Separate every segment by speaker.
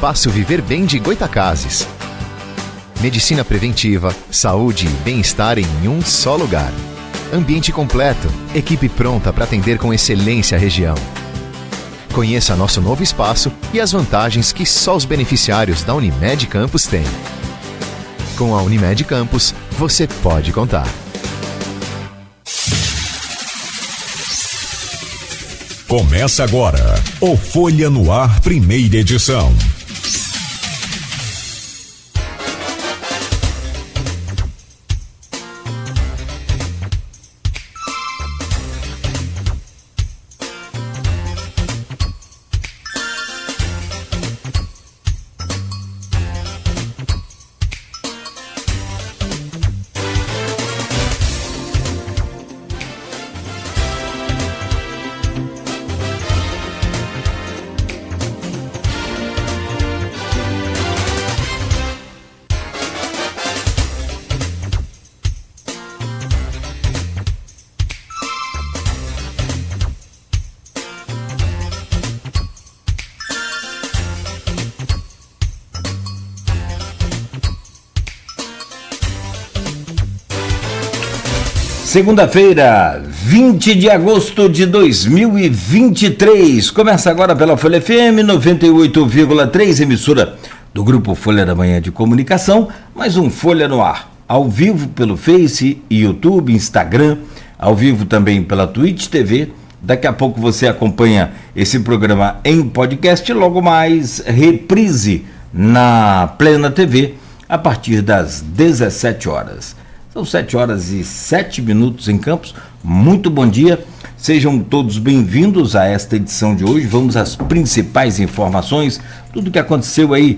Speaker 1: Espaço Viver Bem de Goitacazes. Medicina preventiva, saúde e bem-estar em um só lugar. Ambiente completo, equipe pronta para atender com excelência a região. Conheça nosso novo espaço e as vantagens que só os beneficiários da Unimed Campos têm. Com a Unimed Campos, você pode contar.
Speaker 2: Começa agora o Folha no Ar, primeira edição.
Speaker 3: Segunda-feira, 20 de agosto de 2023. Começa agora pela Folha FM 98,3, emissora do Grupo Folha da Manhã de Comunicação. Mais um Folha no Ar, ao vivo pelo Face, YouTube, Instagram, ao vivo também pela Twitch TV. Daqui a pouco você acompanha esse programa em podcast, logo mais reprise na Plena TV a partir das 17 horas. São 7 horas e 7 minutos em Campos. Muito bom dia, sejam todos bem-vindos a esta edição de hoje. Vamos às principais informações, tudo que aconteceu aí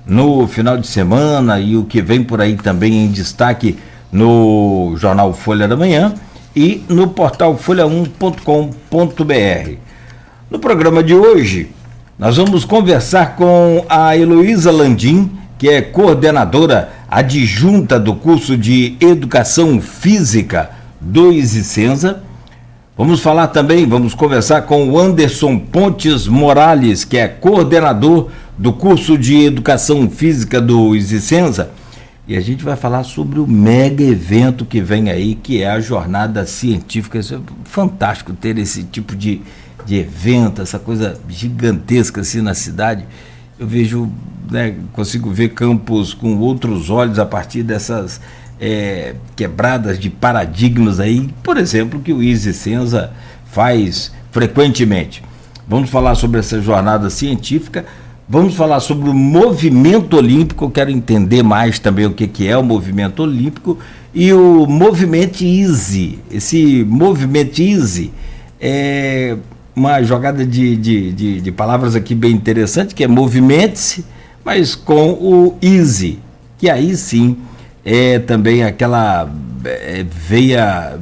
Speaker 3: no final de semana e o que vem por aí também em destaque no jornal Folha da Manhã e no portal folha1.com.br. No programa de hoje, nós vamos conversar com a Heloísa Landim, que é coordenadora adjunta do curso de Educação Física do ISICENSA. Vamos conversar com o Anderson Pontes Morales, que é coordenador do curso de Educação Física do ISICENSA. E a gente vai falar sobre o mega evento que vem aí, que é a Jornada Científica. Isso é fantástico ter esse tipo de evento, essa coisa gigantesca assim na cidade. Eu vejo, consigo ver Campos com outros olhos a partir dessas quebradas de paradigmas aí, por exemplo, que o ISICENSA faz frequentemente. Vamos falar sobre essa jornada científica, vamos falar sobre o movimento olímpico. Eu quero entender mais também o que é o movimento olímpico e o movimento Easy. Esse movimento Easy é uma jogada de palavras aqui bem interessante, que é movimente-se, mas com o easy, que aí sim é também aquela veia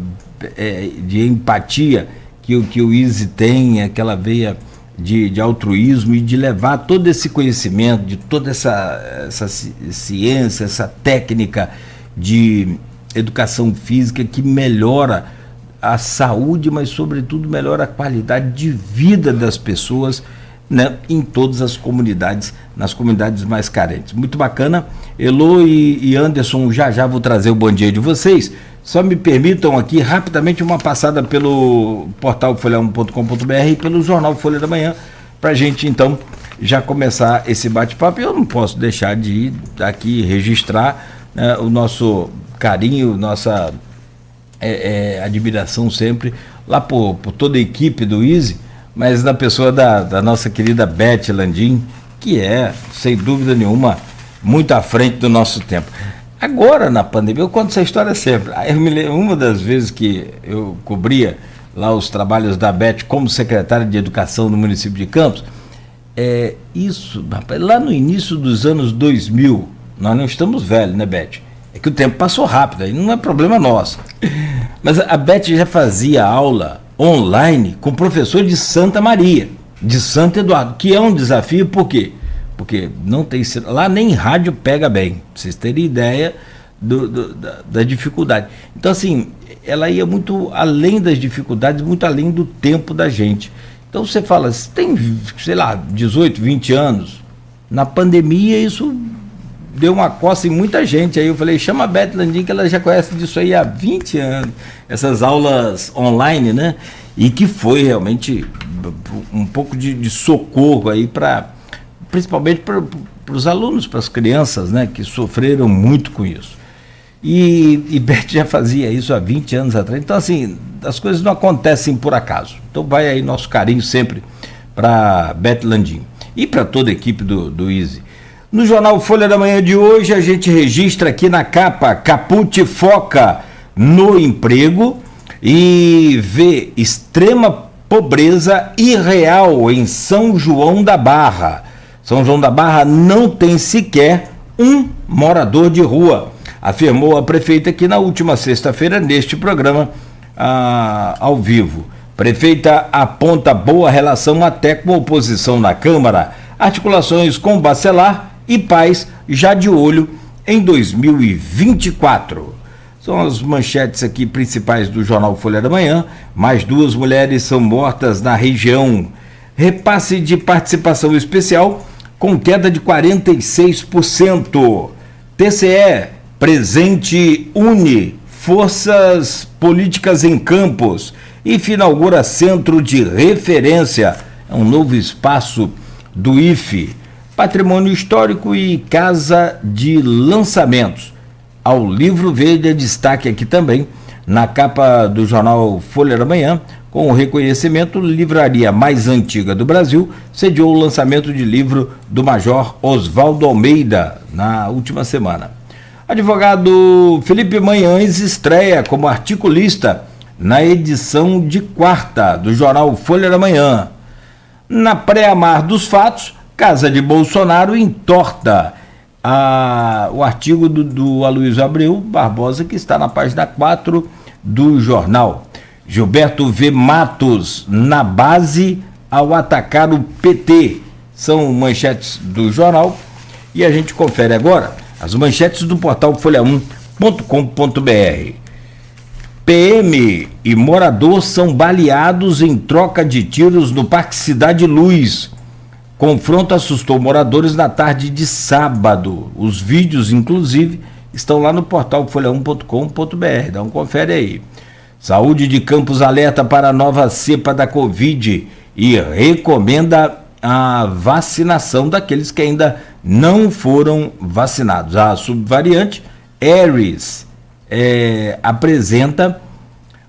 Speaker 3: de empatia que o easy tem, aquela veia de altruísmo e de levar todo esse conhecimento, de toda essa ciência, essa técnica de educação física que melhora a saúde, mas sobretudo melhora a qualidade de vida das pessoas, em todas as comunidades, nas comunidades mais carentes. Muito bacana. Elo e Anderson, já vou trazer o bom dia de vocês. Só me permitam aqui rapidamente uma passada pelo portal folha1.com.br e pelo jornal Folha da Manhã, para a gente então já começar esse bate-papo. Eu não posso deixar de ir aqui registrar o nosso carinho, nossa admiração sempre lá por toda a equipe do Easy, mas na pessoa da nossa querida Beth Landim, que é, sem dúvida nenhuma, muito à frente do nosso tempo. Agora, na pandemia, eu conto essa história sempre. Eu me lembro, uma das vezes que eu cobria lá os trabalhos da Beth como secretária de Educação no município de Campos, rapaz, lá no início dos anos 2000, nós não estamos velhos, né, Beth? É que o tempo passou rápido, aí não é problema nosso. Mas a Beth já fazia aula online com professor de Santa Maria, de Santo Eduardo, que é um desafio. Por quê? Porque não tem, lá nem rádio pega bem, pra vocês terem ideia da dificuldade. Então, assim, ela ia muito além das dificuldades, muito além do tempo da gente. Então você fala, você tem, sei lá, 18, 20 anos, Na pandemia isso deu uma coça em muita gente. Aí eu falei, chama a Beth Landim, que ela já conhece disso aí há 20 anos, essas aulas online, né? E que foi realmente um pouco de socorro aí principalmente para os alunos, para as crianças, né? Que sofreram muito com isso. E Beth já fazia isso há 20 anos atrás. Então, assim, as coisas não acontecem por acaso. Então vai aí nosso carinho sempre para Beth Landim e para toda a equipe do Easy. No Jornal Folha da Manhã de hoje, a gente registra aqui na capa: Caput foca no emprego e vê extrema pobreza irreal em São João da Barra. São João da Barra não tem sequer um morador de rua, afirmou a prefeita aqui na última sexta-feira neste programa ao vivo. Prefeita aponta boa relação até com a oposição na Câmara, articulações com Bacelar e Paz já de olho em 2024. São as manchetes aqui principais do Jornal Folha da Manhã. Mais 2 mulheres são mortas na região. Repasse de participação especial com queda de 46%. TCE, presente une forças políticas em Campos e inaugura centro de referência. É um novo espaço do IFE. Patrimônio histórico e casa de lançamentos. Ao Livro Verde é destaque aqui também, na capa do jornal Folha da Manhã, com o reconhecimento, livraria mais antiga do Brasil, sediou o lançamento de livro do Major Oswaldo Almeida na última semana. Advogado Felipe Manhães estreia como articulista na edição de quarta do jornal Folha da Manhã. Na pré-amar dos fatos, Casa de Bolsonaro entorta o artigo do Aloysio Abreu Barbosa, que está na página 4 do jornal. Gilberto V. Matos na base ao atacar o PT. São manchetes do jornal e a gente confere agora as manchetes do portal folha1.com.br. PM e morador são baleados em troca de tiros no Parque Cidade Luz. Confronto assustou moradores na tarde de sábado. Os vídeos, inclusive, estão lá no portal folha1.com.br. Dá um confere aí. Saúde de Campos alerta para a nova cepa da Covid e recomenda a vacinação daqueles que ainda não foram vacinados. A subvariante Ares apresenta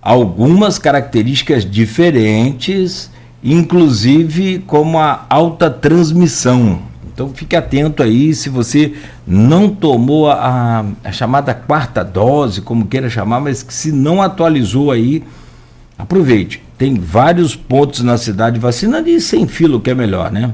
Speaker 3: algumas características diferentes, inclusive como a alta transmissão. Então fique atento aí, se você não tomou a chamada quarta dose, como queira chamar, mas que se não atualizou aí, aproveite. Tem vários pontos na cidade vacinando e sem fila, o que é melhor, né?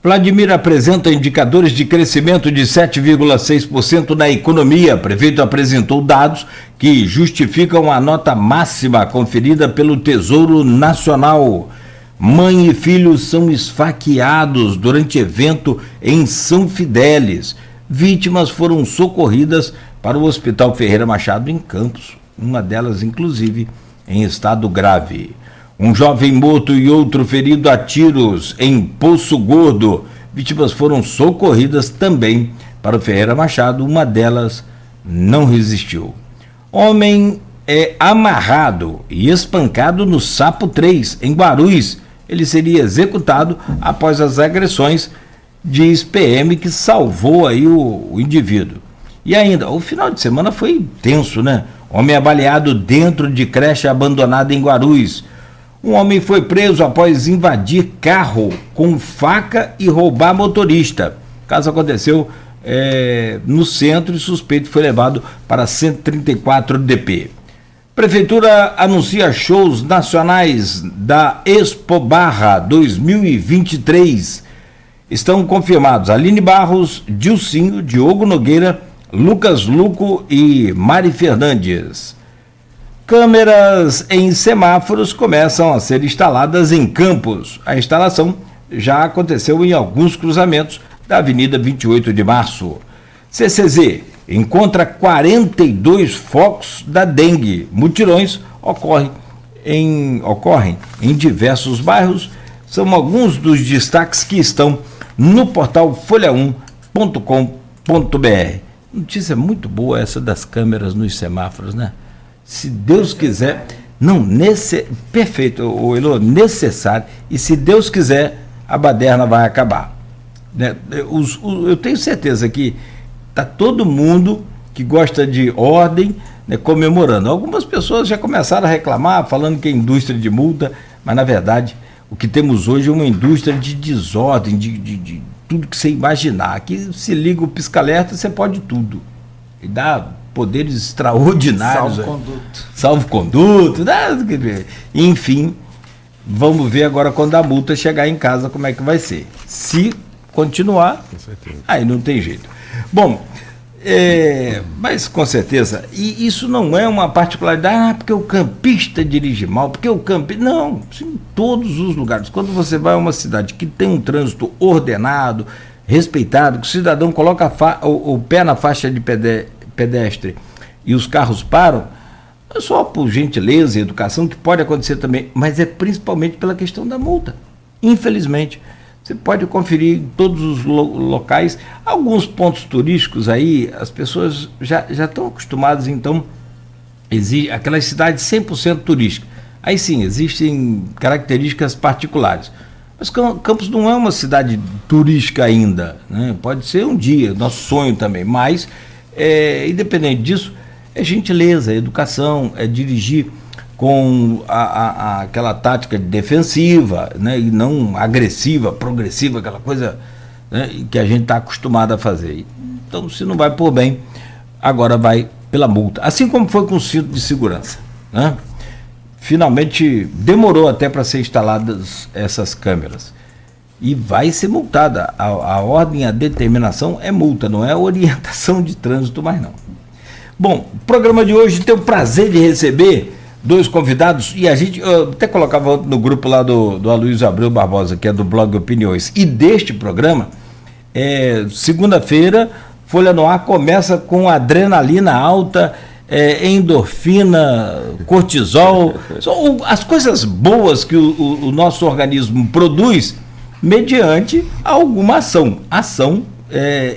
Speaker 3: Vladimir apresenta indicadores de crescimento de 7,6% na economia. Prefeito apresentou dados que justificam a nota máxima conferida pelo Tesouro Nacional. Mãe e filho são esfaqueados durante evento em São Fidélis. Vítimas foram socorridas para o Hospital Ferreira Machado em Campos, uma delas inclusive em estado grave. Um jovem morto e outro ferido a tiros em Poço Gordo. Vítimas foram socorridas também para o Ferreira Machado, uma delas não resistiu. Homem é amarrado e espancado no Sapo 3, em Guarulhos. Ele seria executado após as agressões, diz PM, que salvou aí o indivíduo. E ainda, o final de semana foi tenso, né? Homem é baleado dentro de creche abandonada em Guarulhos. Um homem foi preso após invadir carro com faca e roubar motorista. O caso aconteceu no centro e suspeito foi levado para 134 DP. Prefeitura anuncia shows nacionais da Expo Barra 2023. Estão confirmados Aline Barros, Dilcinho, Diogo Nogueira, Lucas Luco e Mari Fernandes. Câmeras em semáforos começam a ser instaladas em Campos. A instalação já aconteceu em alguns cruzamentos da Avenida 28 de Março. CCZ encontra 42 focos da dengue. Mutirões ocorrem em diversos bairros. São alguns dos destaques que estão no portal folha1.com.br. Notícia muito boa essa das câmeras nos semáforos, né? Se Deus quiser, perfeito, Elô, necessário, e se Deus quiser, a baderna vai acabar. Né? Eu tenho certeza que está todo mundo que gosta de ordem, né, comemorando. Algumas pessoas já começaram a reclamar, falando que é indústria de multa, mas na verdade o que temos hoje é uma indústria de desordem, de tudo que você imaginar. Aqui se liga o pisca-alerta, você pode tudo. E dá poderes extraordinários. Salvo-conduto. Enfim, vamos ver agora quando a multa chegar em casa como é que vai ser. Se continuar, aí não tem jeito. Bom, mas com certeza, e isso não é uma particularidade, porque o campista dirige mal, porque o campista... Não, em todos os lugares. Quando você vai a uma cidade que tem um trânsito ordenado, respeitado, que o cidadão coloca o pé na faixa de pedestre e os carros param, é só por gentileza e educação, que pode acontecer também, mas é principalmente pela questão da multa. Infelizmente, você pode conferir em todos os locais, alguns pontos turísticos aí, as pessoas já estão acostumadas, então, aquelas cidades 100% turísticas. Aí sim, existem características particulares. Mas Campos não é uma cidade turística ainda, né? Pode ser um dia, nosso sonho também, mas, independente disso, é gentileza, é educação, é dirigir com aquela tática defensiva, né, e não agressiva, progressiva, aquela coisa, né, que a gente está acostumado a fazer. Então, se não vai por bem, agora vai pela multa. Assim como foi com o cinto de segurança, né? Finalmente demorou até para ser instaladas essas câmeras. E vai ser multada. A ordem, a determinação é multa, não é orientação de trânsito mais não. Bom, o programa de hoje tem o prazer de receber dois convidados, e a gente, eu até colocava no grupo lá do Aloysio Abreu Barbosa, que é do blog Opiniões, e deste programa, segunda-feira, Folha no Ar começa com adrenalina alta, endorfina, cortisol, são as coisas boas que o nosso organismo produz mediante alguma ação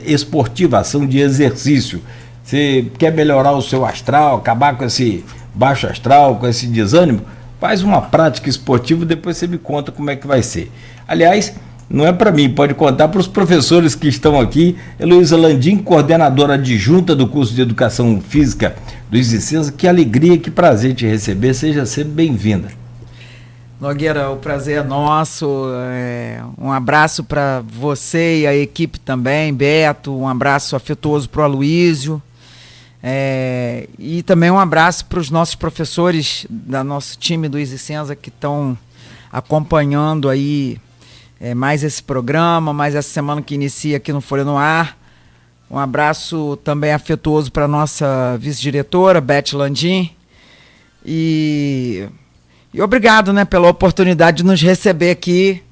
Speaker 3: esportiva, ação de exercício. Você quer melhorar o seu astral, acabar com esse baixo astral, com esse desânimo, faz uma prática esportiva e depois você me conta como é que vai ser. Aliás, não é para mim, pode contar para os professores que estão aqui. Heloísa Landim, coordenadora adjunta do curso de Educação Física do ISICENSA. Que alegria, que prazer te receber, seja sempre bem-vinda.
Speaker 4: Nogueira, o prazer é nosso, um abraço para você e a equipe também, Beto, um abraço afetuoso para o Aloysio. E também um abraço para os nossos professores do nosso time do ISICENSA que estão acompanhando aí mais esse programa, mais essa semana que inicia aqui no Folha no Ar. Um abraço também afetuoso para a nossa vice-diretora, Beth Landim. E obrigado, né, pela oportunidade de nos receber aqui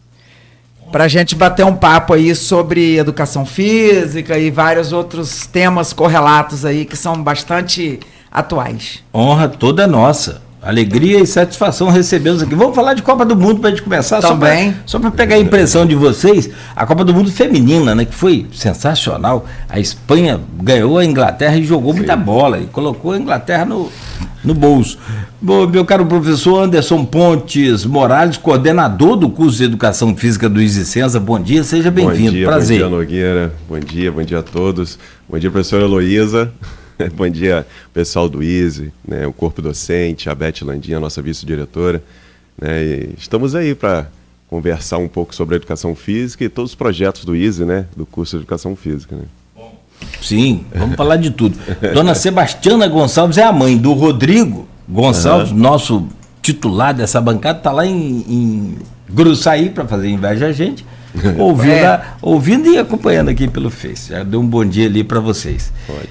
Speaker 4: para a gente bater um papo aí sobre educação física e vários outros temas correlatos aí que são bastante atuais. Honra toda nossa. Alegria e satisfação recebê-los aqui. Vamos falar de Copa do Mundo para a gente começar? Também. Só para pegar a impressão de vocês, a Copa do Mundo feminina, né, que foi sensacional. A Espanha ganhou a Inglaterra e jogou muita bola e colocou a Inglaterra no bolso. Bom, meu caro professor Anderson Pontes Morales, coordenador do curso de Educação Física do ISICENSA, bom dia, seja bem-vindo, prazer.
Speaker 5: Bom dia, Nogueira, bom dia a todos, bom dia, professora Heloísa, bom dia, pessoal do ISE, né, o corpo docente, a Beth Landim, a nossa vice-diretora, né, e estamos aí para conversar um pouco sobre a educação física e todos os projetos do ISE, né, do curso de Educação Física, né.
Speaker 3: Sim, vamos falar de tudo. Dona Sebastiana Gonçalves é a mãe do Rodrigo Gonçalves, nosso titular dessa bancada, está lá em Gruçaí para fazer inveja a gente, ouvindo e acompanhando aqui pelo Face. Já deu um bom dia ali para vocês. Pode.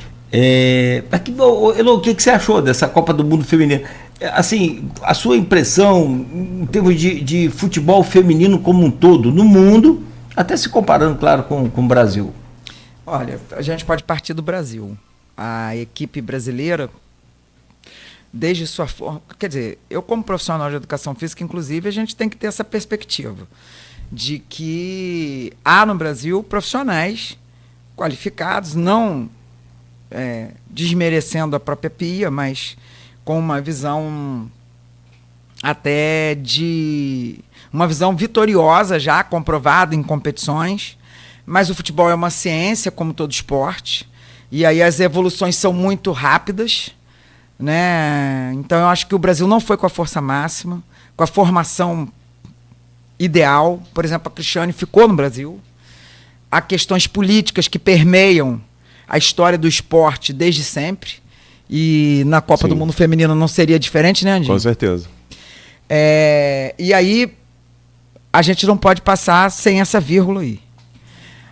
Speaker 3: Elô, o que você achou dessa Copa do Mundo Feminino? Assim, a sua impressão em termos de futebol feminino como um todo, no mundo, até se comparando, claro, com o Brasil.
Speaker 4: Olha, a gente pode partir do Brasil. A equipe brasileira, desde sua forma... Quer dizer, eu como profissional de educação física, inclusive, a gente tem que ter essa perspectiva. de que há no Brasil profissionais qualificados, não desmerecendo a própria Pia, mas com uma visão até de uma visão vitoriosa já, comprovada em competições, mas o futebol é uma ciência, como todo esporte, e aí as evoluções são muito rápidas, né? Então eu acho que o Brasil não foi com a força máxima, com a formação ideal. Por exemplo, a Cristiane ficou no Brasil. Há questões políticas que permeiam a história do esporte desde sempre, e na Copa do Mundo Feminino não seria diferente, né, Andinho?
Speaker 5: Com certeza.
Speaker 4: E aí a gente não pode passar sem essa vírgula aí.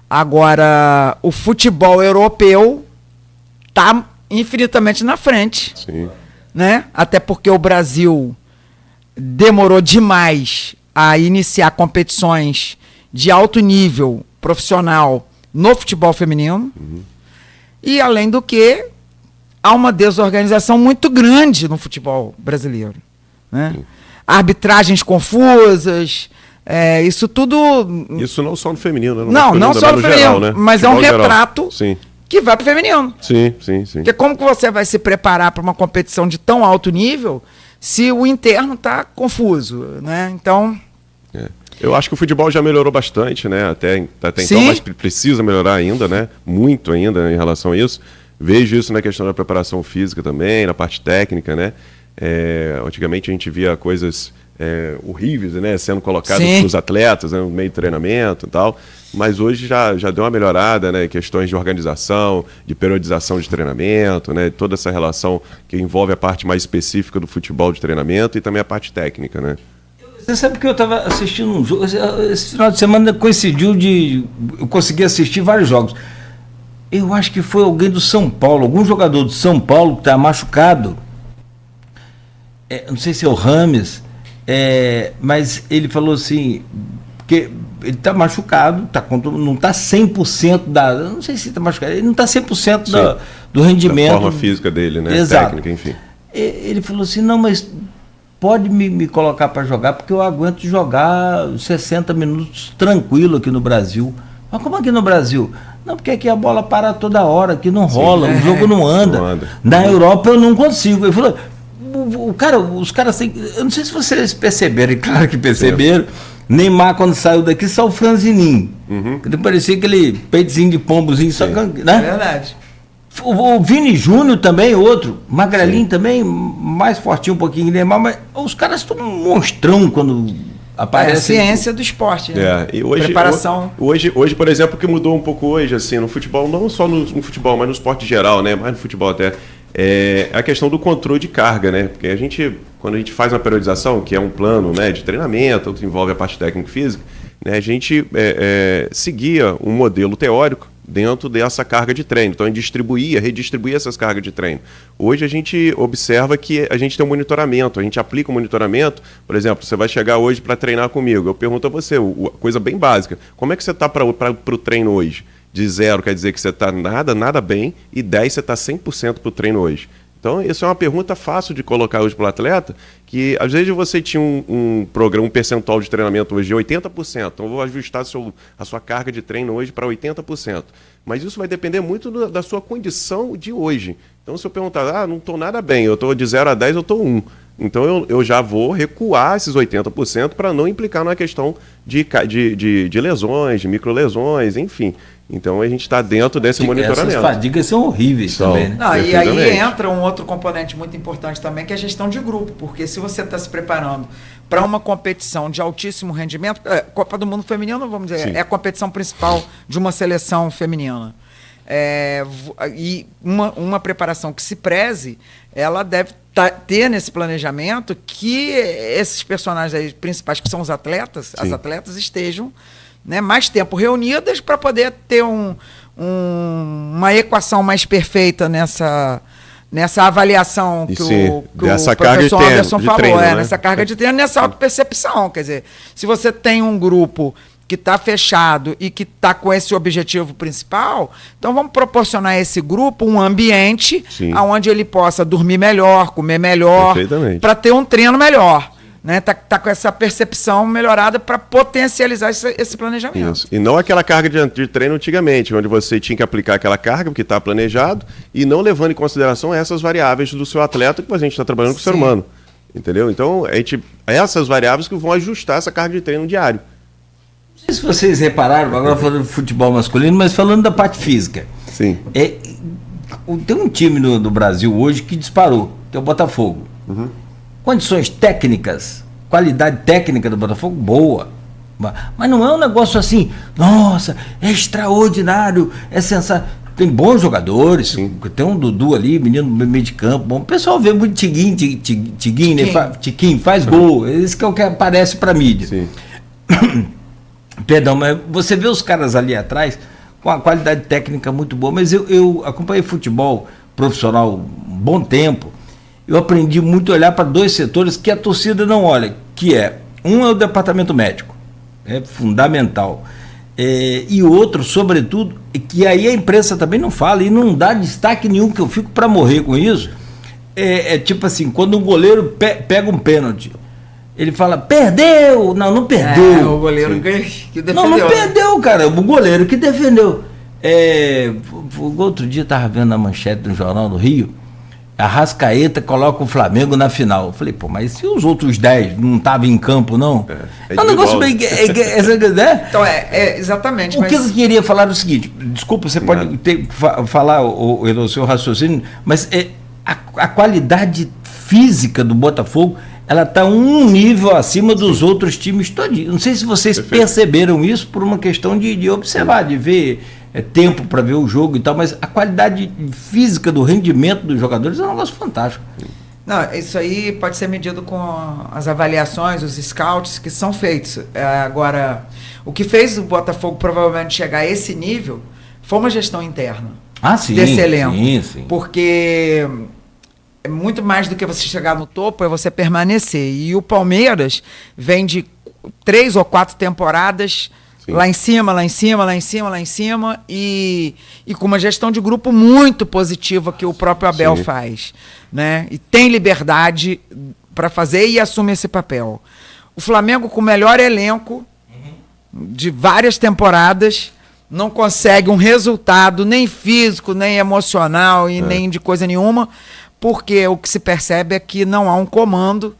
Speaker 4: Agora, o futebol europeu está infinitamente na frente.
Speaker 5: Sim.
Speaker 4: Né? Até porque o Brasil demorou demais a iniciar competições de alto nível profissional no futebol feminino. E, além do que, há uma desorganização muito grande no futebol brasileiro. Né? Arbitragens confusas, isso tudo...
Speaker 5: Isso não só no feminino, né?
Speaker 4: Não só no feminino, geral, né? Mas futebol é um retrato
Speaker 5: Sim.
Speaker 4: que vai para o feminino.
Speaker 5: Sim.
Speaker 4: Porque como que você vai se preparar para uma competição de tão alto nível se o interno está confuso, né? Então...
Speaker 5: Eu acho que o futebol já melhorou bastante, né? Até então, mas precisa melhorar ainda, né? Muito ainda em relação a isso. Vejo isso na questão da preparação física também, na parte técnica, né? Antigamente a gente via coisas horríveis, né? Sendo colocadas para os atletas, né? No meio de treinamento e tal. Mas hoje já deu uma melhorada, né? Questões de organização, de periodização de treinamento, né? Toda essa relação que envolve a parte mais específica do futebol de treinamento e também a parte técnica, né?
Speaker 3: Você sabe que eu estava assistindo um jogo, esse final de semana coincidiu eu consegui assistir vários jogos. Eu acho que foi alguém do São Paulo, algum jogador do São Paulo que está machucado. Não sei se é o Rames, mas ele falou assim, que ele está machucado, não está 100% não sei se está machucado, ele não está 100% do rendimento.
Speaker 5: Da forma física dele, né?
Speaker 3: Exato.
Speaker 5: Técnica, enfim.
Speaker 3: Ele falou assim, não, mas pode me colocar para jogar, porque eu aguento jogar 60 minutos tranquilo aqui no Brasil. Mas como aqui no Brasil? Não, porque aqui a bola para toda hora, aqui não rola, o jogo não anda. Na Europa eu não consigo. Ele falou, os caras têm... Eu não sei se vocês perceberam, e claro que perceberam, Neymar quando saiu daqui saiu o franzininho. Ele parecia aquele peitozinho de pombozinho, só que, né?
Speaker 4: É verdade.
Speaker 3: O Vini Júnior também, outro, magrelinho também, mais fortinho um pouquinho que Neymar, mas os caras estão um monstrão quando aparece.
Speaker 4: É a ciência do esporte, né?
Speaker 5: E hoje,
Speaker 4: preparação.
Speaker 5: Hoje, por exemplo, o que mudou um pouco hoje, assim, no futebol, não só no futebol, mas no esporte geral, né? Mais no futebol até, é a questão do controle de carga, né? Porque quando a gente faz uma periodização, que é um plano, né, de treinamento, que envolve a parte técnica e física, né, a gente seguia um modelo teórico dentro dessa carga de treino. Então, a gente redistribuía essas cargas de treino. Hoje, a gente observa que a gente tem um monitoramento, a gente aplica um monitoramento. Por exemplo, você vai chegar hoje para treinar comigo. Eu pergunto a você, coisa bem básica, como é que você está para o treino hoje? De 0 quer dizer que você está nada bem, e 10 você está 100% para o treino hoje. Então, isso é uma pergunta fácil de colocar hoje para o atleta, que às vezes você tinha um programa, um percentual de treinamento hoje de 80%, então eu vou ajustar a sua carga de treino hoje para 80%. Mas isso vai depender muito da sua condição de hoje. Então, se eu perguntar, não estou nada bem, eu estou de 0 a 10, eu estou 1. Então, eu já vou recuar esses 80% para não implicar na questão de lesões, de microlesões, enfim. Então, a gente está dentro desse monitoramento.
Speaker 3: Essas fadigas são horríveis também, né?
Speaker 4: E aí entra um outro componente muito importante também, que é a gestão de grupo. Porque se você está se preparando para uma competição de altíssimo rendimento, Copa do Mundo Feminino, vamos dizer, é a competição principal de uma seleção feminina. E uma preparação que se preze, ela deve ter nesse planejamento que esses personagens aí principais, que são os atletas, as atletas estejam, né, mais tempo reunidas para poder ter uma equação mais perfeita nessa avaliação que o professor Anderson falou, nessa carga de treino, nessa autopercepção. Quer dizer, se você tem um grupo que está fechado e que está com esse objetivo principal, então vamos proporcionar a esse grupo um ambiente onde ele possa dormir melhor, comer melhor, para ter um treino melhor. né, tá com essa percepção melhorada para potencializar esse planejamento.
Speaker 5: Isso. E não aquela carga de treino antigamente, onde você tinha que aplicar aquela carga, porque está planejado, e não levando em consideração essas variáveis do seu atleta, que a gente está trabalhando com o ser humano. Entendeu? Então, essas variáveis que vão ajustar essa carga de treino diário.
Speaker 3: Não sei se vocês repararam, agora falando de futebol masculino, mas falando da parte física.
Speaker 5: Sim.
Speaker 3: Tem um time do Brasil hoje que disparou, que é o Botafogo.
Speaker 5: Uhum.
Speaker 3: Condições técnicas, qualidade técnica do Botafogo, boa. Mas não é um negócio assim, nossa, é extraordinário, é sensacional. Tem bons jogadores, sim. Tem um Dudu ali, menino no meio de campo. Bom, o pessoal vê muito Tiguinho, né? Tiquinho, faz gol. Esse que é o que aparece pra mídia.
Speaker 5: Sim.
Speaker 3: Perdão, mas você vê os caras ali atrás com a qualidade técnica muito boa. Mas eu acompanhei futebol profissional um bom tempo. Eu aprendi muito a olhar para dois setores que a torcida não olha, que um é o departamento médico, é fundamental. E outro, sobretudo, que aí a imprensa também não fala e não dá destaque nenhum, que eu fico para morrer com isso, tipo assim, quando um goleiro pega um pênalti, ele fala, perdeu! Não perdeu.
Speaker 4: O goleiro que defendeu.
Speaker 3: Não perdeu, cara, o goleiro que defendeu. Outro dia eu estava vendo na manchete do Jornal do Rio, a Arrascaeta coloca o Flamengo na final. Eu falei, pô, mas se os outros 10 não estavam em campo, não? É um negócio bem... né?
Speaker 4: Então, exatamente.
Speaker 3: O que eu queria falar é o seguinte, desculpa, você pode falar o seu raciocínio, mas a qualidade física do Botafogo, ela está um nível acima dos outros times todinhos. Não sei se vocês perceberam isso por uma questão de observar, de ver... tempo para ver o jogo e tal, mas a qualidade física do rendimento dos jogadores é um negócio fantástico.
Speaker 4: Não, isso aí pode ser medido com as avaliações, os scouts que são feitos. Agora, o que fez o Botafogo provavelmente chegar a esse nível foi uma gestão interna desse elenco. Sim. Porque é muito mais do que você chegar no topo, é você permanecer. E o Palmeiras vem de 3 ou 4 temporadas... Sim. Lá em cima, e com uma gestão de grupo muito positiva que o próprio Abel faz, né? E tem liberdade para fazer e assume esse papel. O Flamengo, com o melhor elenco de várias temporadas, não consegue um resultado nem físico, nem emocional e nem de coisa nenhuma, porque o que se percebe é que não há um comando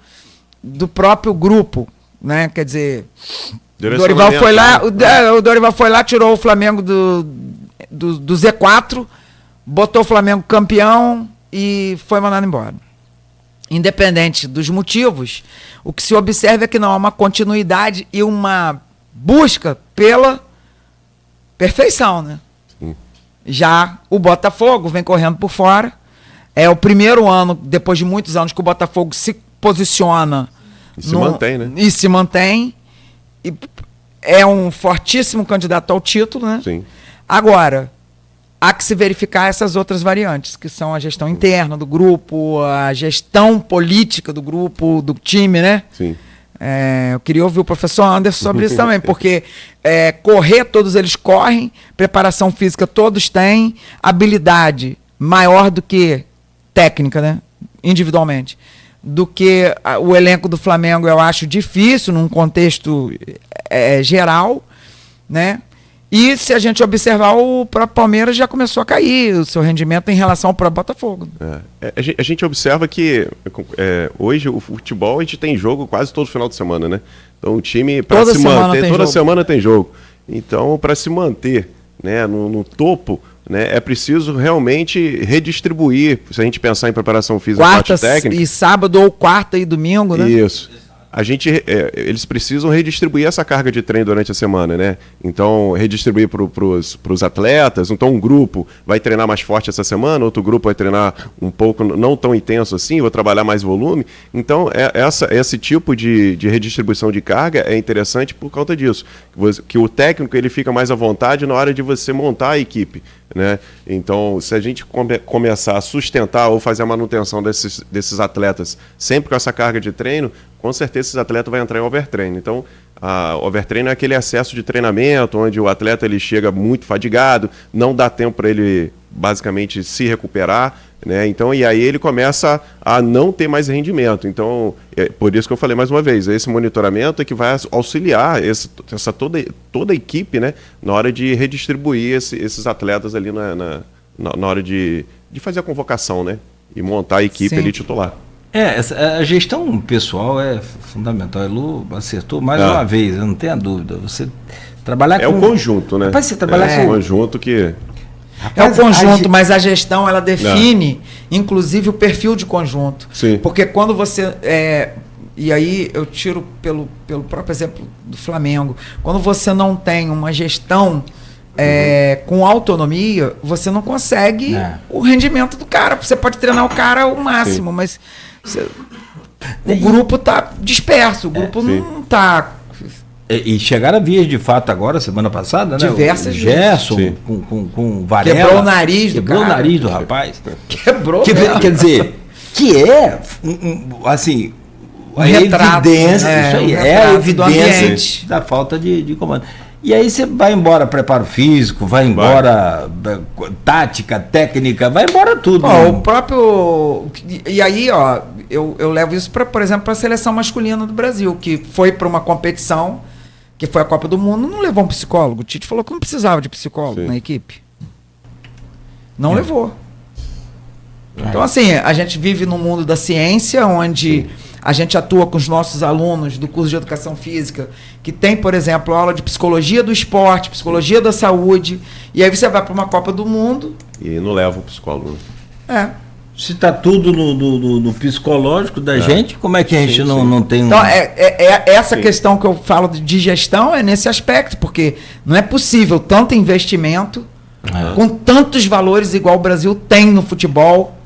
Speaker 4: do próprio grupo, né? Quer dizer... O Dorival foi lá, tirou o Flamengo do Z4, botou o Flamengo campeão e foi mandado embora. Independente dos motivos, o que se observa é que não há uma continuidade e uma busca pela perfeição, né? Sim. Já o Botafogo vem correndo por fora. É o primeiro ano, depois de muitos anos, que o Botafogo se posiciona
Speaker 5: mantém, né?
Speaker 4: E se mantém. E é um fortíssimo candidato ao título, né?
Speaker 5: Sim.
Speaker 4: Agora, há que se verificar essas outras variantes, que são a gestão interna do grupo, a gestão política do grupo, do time, né?
Speaker 5: Sim.
Speaker 4: Eu queria ouvir o professor Anderson sobre isso também, porque correr, todos eles correm, preparação física todos têm, habilidade maior do que técnica, né? Individualmente. Do que o elenco do Flamengo, eu acho difícil num contexto geral, né? E se a gente observar, o próprio Palmeiras já começou a cair o seu rendimento em relação ao próprio Botafogo.
Speaker 5: A gente observa que hoje o futebol, a gente tem jogo quase todo final de semana, né? Então o time, para se manter, toda semana tem jogo. Então, para se manter, né, no topo, né, é preciso realmente redistribuir, se a gente pensar em preparação física,
Speaker 4: quarta
Speaker 5: parte técnica.
Speaker 4: E sábado ou quarta e domingo, né?
Speaker 5: Isso. Eles precisam redistribuir essa carga de treino durante a semana, né? Então, redistribuir para os atletas. Então, um grupo vai treinar mais forte essa semana, outro grupo vai treinar um pouco, não tão intenso assim, vou trabalhar mais volume. Então, esse tipo de redistribuição de carga é interessante por conta disso. Que o técnico ele fica mais à vontade na hora de você montar a equipe, né? Então, se a gente começar a sustentar ou fazer a manutenção desses atletas sempre com essa carga de treino, com certeza esses atletas vão entrar em overtreino. Então, overtreino é aquele excesso de treinamento onde o atleta ele chega muito fadigado, não dá tempo para ele basicamente se recuperar, né? Então, e aí ele começa a não ter mais rendimento. Então, é por isso que eu falei mais uma vez, esse monitoramento é que vai auxiliar toda a equipe, né, na hora de redistribuir esses atletas ali na hora de fazer a convocação, né? E montar a equipe ali titular.
Speaker 3: A gestão pessoal é fundamental. A Elu acertou mais uma vez, eu não tenho a dúvida. Você trabalhar com...
Speaker 5: É o conjunto, né?
Speaker 3: Rapaz, você trabalhar
Speaker 5: com... o conjunto que...
Speaker 4: É o conjunto, mas a gestão, ela define, inclusive, o perfil de conjunto.
Speaker 5: Sim.
Speaker 4: Porque quando você... e aí eu tiro pelo próprio exemplo do Flamengo. Quando você não tem uma gestão com autonomia, você não consegue o rendimento do cara. Você pode treinar o cara ao máximo, mas o grupo está disperso, o grupo não está...
Speaker 3: E chegaram a vias de fato agora, semana passada, né?
Speaker 4: Diversas
Speaker 3: vezes. Gerson com Varela.
Speaker 4: Quebrou o nariz do cara.
Speaker 3: Quebrou o nariz do rapaz.
Speaker 4: Quebrou.
Speaker 3: Quer dizer, que é, assim, a
Speaker 4: retrato,
Speaker 3: evidência, isso aí, a evidência
Speaker 4: da
Speaker 3: falta de comando. E aí você vai embora preparo físico, vai embora tática, técnica, vai embora tudo.
Speaker 4: O próprio... E aí, eu levo isso, por exemplo, para a seleção masculina do Brasil, que foi para uma competição, que foi a Copa do Mundo, não levou um psicólogo. O Tite falou que não precisava de psicólogo na equipe. Não levou. Então, assim, a gente vive num mundo da ciência, onde a gente atua com os nossos alunos do curso de Educação Física, que tem, por exemplo, aula de Psicologia do Esporte, Psicologia da Saúde, e aí você vai para uma Copa do Mundo...
Speaker 5: E não leva o psicólogo.
Speaker 3: Se está tudo no psicológico da gente, como é que a gente não tem...
Speaker 4: Então, essa questão que eu falo de gestão é nesse aspecto, porque não é possível tanto investimento, com tantos valores igual o Brasil tem no futebol,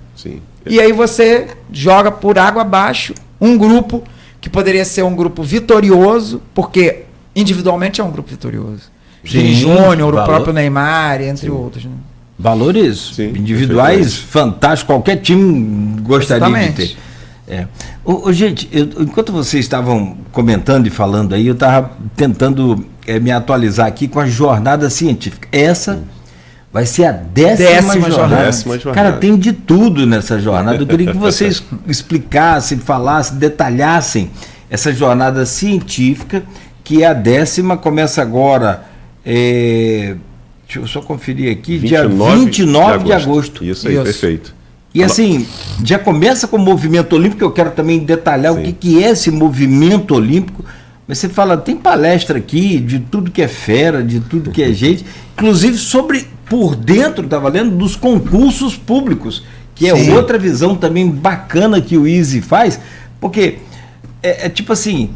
Speaker 4: e aí você joga por água abaixo um grupo que poderia ser um grupo vitorioso, porque individualmente é um grupo vitorioso. Júnior, o próprio Neymar, entre outros, né?
Speaker 3: Valores individuais fantásticos, qualquer time gostaria de ter. Gente, enquanto vocês estavam comentando e falando aí, eu estava tentando me atualizar aqui com a jornada científica. Essa vai ser a décima jornada. Cara, tem de tudo nessa jornada. Eu queria que vocês explicassem, falassem, detalhassem essa jornada científica, que é a 10ª, começa agora... Deixa eu só conferir aqui, dia 29 de agosto.
Speaker 5: Isso aí, perfeito.
Speaker 3: E assim, já começa com o movimento olímpico, eu quero também detalhar o que é esse movimento olímpico. Mas você fala, tem palestra aqui de tudo que é fera, de tudo que é gente, inclusive por dentro, estava lendo, dos concursos públicos, que é outra visão também bacana que o Easy faz, porque é tipo assim,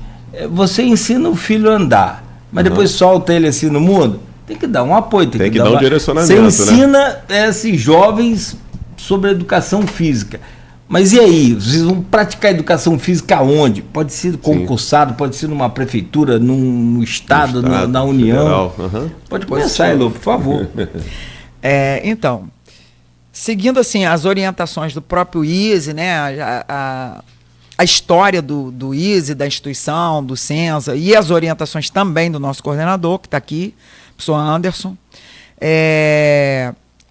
Speaker 3: você ensina o filho a andar, mas depois solta ele assim no mundo. Tem que dar um apoio, tem que dar um direcionamento. Você ensina esses jovens sobre a educação física. Mas e aí? Vocês vão praticar educação física aonde? Pode ser concursado, pode ser numa prefeitura, num estado, na União. Pode começar, Elo, por favor.
Speaker 4: Então, seguindo assim as orientações do próprio ISE, né, a história do ISE, da instituição, do Senza, e as orientações também do nosso coordenador, que está aqui, professor Anderson.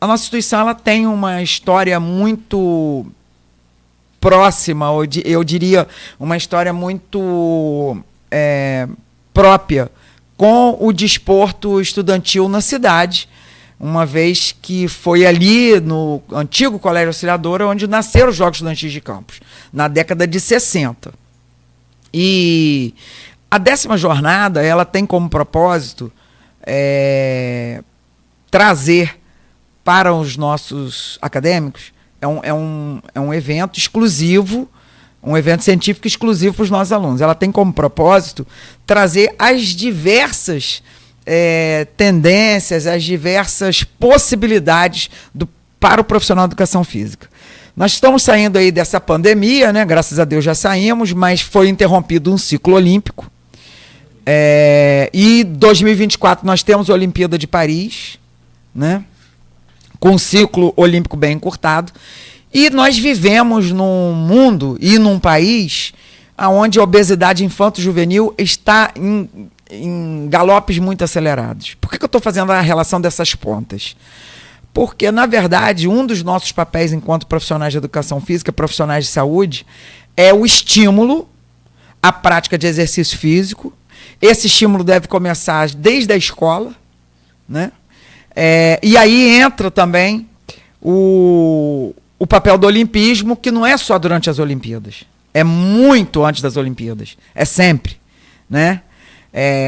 Speaker 4: A nossa instituição ela tem uma história muito próxima, eu diria, uma história muito própria com o desporto estudantil na cidade, uma vez que foi ali no antigo Colégio Auxiliadora onde nasceram os Jogos Estudantis de Campos, na década de 60. E a 10ª jornada ela tem como propósito trazer para os nossos acadêmicos, é um evento exclusivo, um evento científico exclusivo para os nossos alunos. Ela tem como propósito trazer as diversas tendências, as diversas possibilidades para o profissional de educação física. Nós estamos saindo aí dessa pandemia, né? Graças a Deus já saímos, mas foi interrompido um ciclo olímpico. E 2024 nós temos a Olimpíada de Paris, né? Com um ciclo olímpico bem encurtado. E nós vivemos num mundo e num país onde a obesidade infanto-juvenil está em galopes muito acelerados. Por que eu estou fazendo a relação dessas pontas? Porque, na verdade, um dos nossos papéis enquanto profissionais de educação física, profissionais de saúde, é o estímulo à prática de exercício físico. Esse estímulo deve começar desde a escola, né? E aí entra também o papel do olimpismo, que não é só durante as Olimpíadas, é muito antes das Olimpíadas, é sempre, né?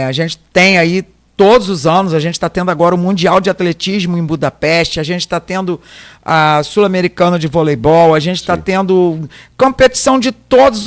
Speaker 4: A gente tem aí todos os anos, a gente está tendo agora o Mundial de Atletismo em Budapeste, a gente está tendo a Sul-Americana de Voleibol, a gente está tendo competição de todas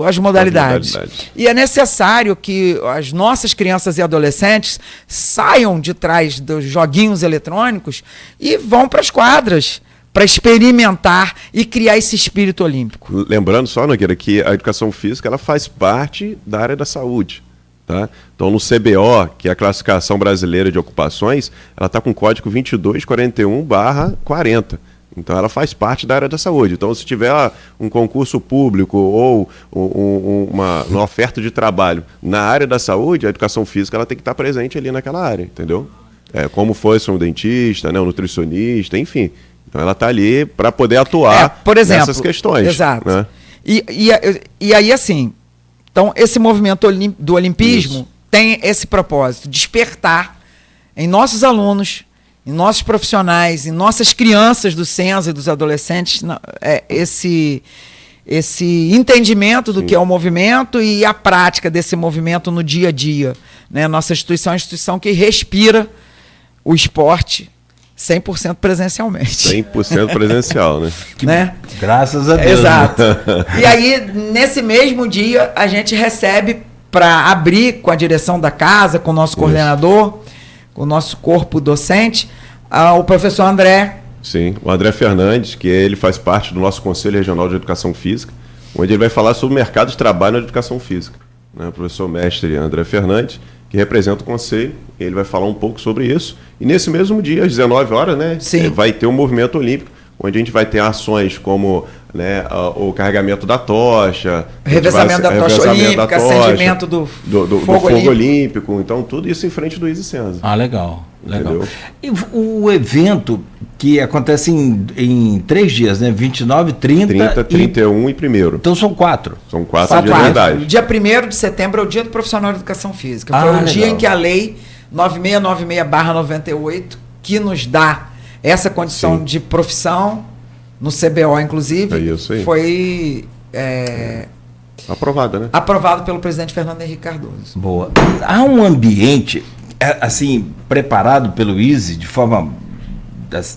Speaker 4: as modalidades. E é necessário que as nossas crianças e adolescentes saiam de trás dos joguinhos eletrônicos e vão para as quadras, para experimentar e criar esse espírito olímpico.
Speaker 5: Lembrando só, Nogueira, que a educação física ela faz parte da área da saúde. Tá? Então, no CBO, que é a Classificação Brasileira de Ocupações, ela está com o código 2241/40. Então, ela faz parte da área da saúde. Então, se tiver um concurso público ou uma oferta de trabalho na área da saúde, a educação física ela tem que estar presente ali naquela área, entendeu? Como fosse um dentista, né, um nutricionista, enfim. Então, ela está ali para poder atuar
Speaker 4: por exemplo,
Speaker 5: nessas questões.
Speaker 4: Exato.
Speaker 5: Né?
Speaker 4: E aí, assim... Então, esse movimento do olimpismo tem esse propósito, despertar em nossos alunos, em nossos profissionais, em nossas crianças do Senza e dos adolescentes, esse entendimento do que é o movimento e a prática desse movimento no dia a dia. Né? Nossa instituição é uma instituição que respira o esporte 100% presencialmente.
Speaker 5: 100% presencial, né?
Speaker 4: Né?
Speaker 3: Graças a Deus.
Speaker 4: Exato. E aí, nesse mesmo dia, a gente recebe para abrir com a direção da casa, com o nosso coordenador, com o nosso corpo docente, o professor André.
Speaker 5: Sim, o André Fernandes, que ele faz parte do nosso Conselho Regional de Educação Física, onde ele vai falar sobre o mercado de trabalho na educação física. Né? O professor mestre André Fernandes, que representa o Conselho, ele vai falar um pouco sobre isso. E nesse mesmo dia, às 19 horas, né, vai ter um movimento olímpico, onde a gente vai ter ações como, né, o carregamento da tocha,
Speaker 4: revezamento da tocha olímpica, acendimento do fogo
Speaker 5: olímpico. Então, tudo isso em frente do ISE Senza.
Speaker 3: Legal. E o evento que acontece em 3 dias, né? 29, 30,
Speaker 5: 31 e 1º.
Speaker 3: Então são 4.
Speaker 5: São 4 dias de verdade.
Speaker 4: Dia 1º de setembro é o dia do profissional de educação física. Foi o dia em que a lei 9696/98, que nos dá essa condição de profissão, no CBO inclusive, foi
Speaker 5: aprovada, né?
Speaker 4: Aprovado pelo presidente Fernando Henrique Cardoso.
Speaker 3: Boa. Há um ambiente assim preparado pelo ISE de forma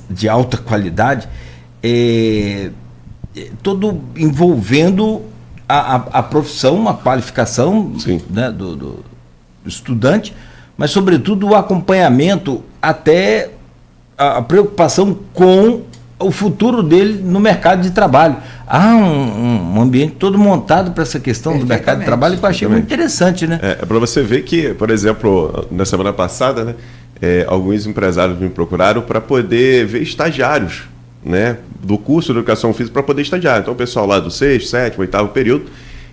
Speaker 3: de alta qualidade, todo envolvendo a profissão, a qualificação, né, do estudante, mas sobretudo o acompanhamento até a preocupação com o futuro dele no mercado de trabalho. Há um ambiente todo montado para essa questão do mercado de trabalho que eu achei muito interessante, né?
Speaker 5: Para você ver que, por exemplo, na semana passada, né, alguns empresários me procuraram para poder ver estagiários, né, do curso de Educação Física para poder estagiar. Então, o pessoal lá do 6º, 7º, 8º período.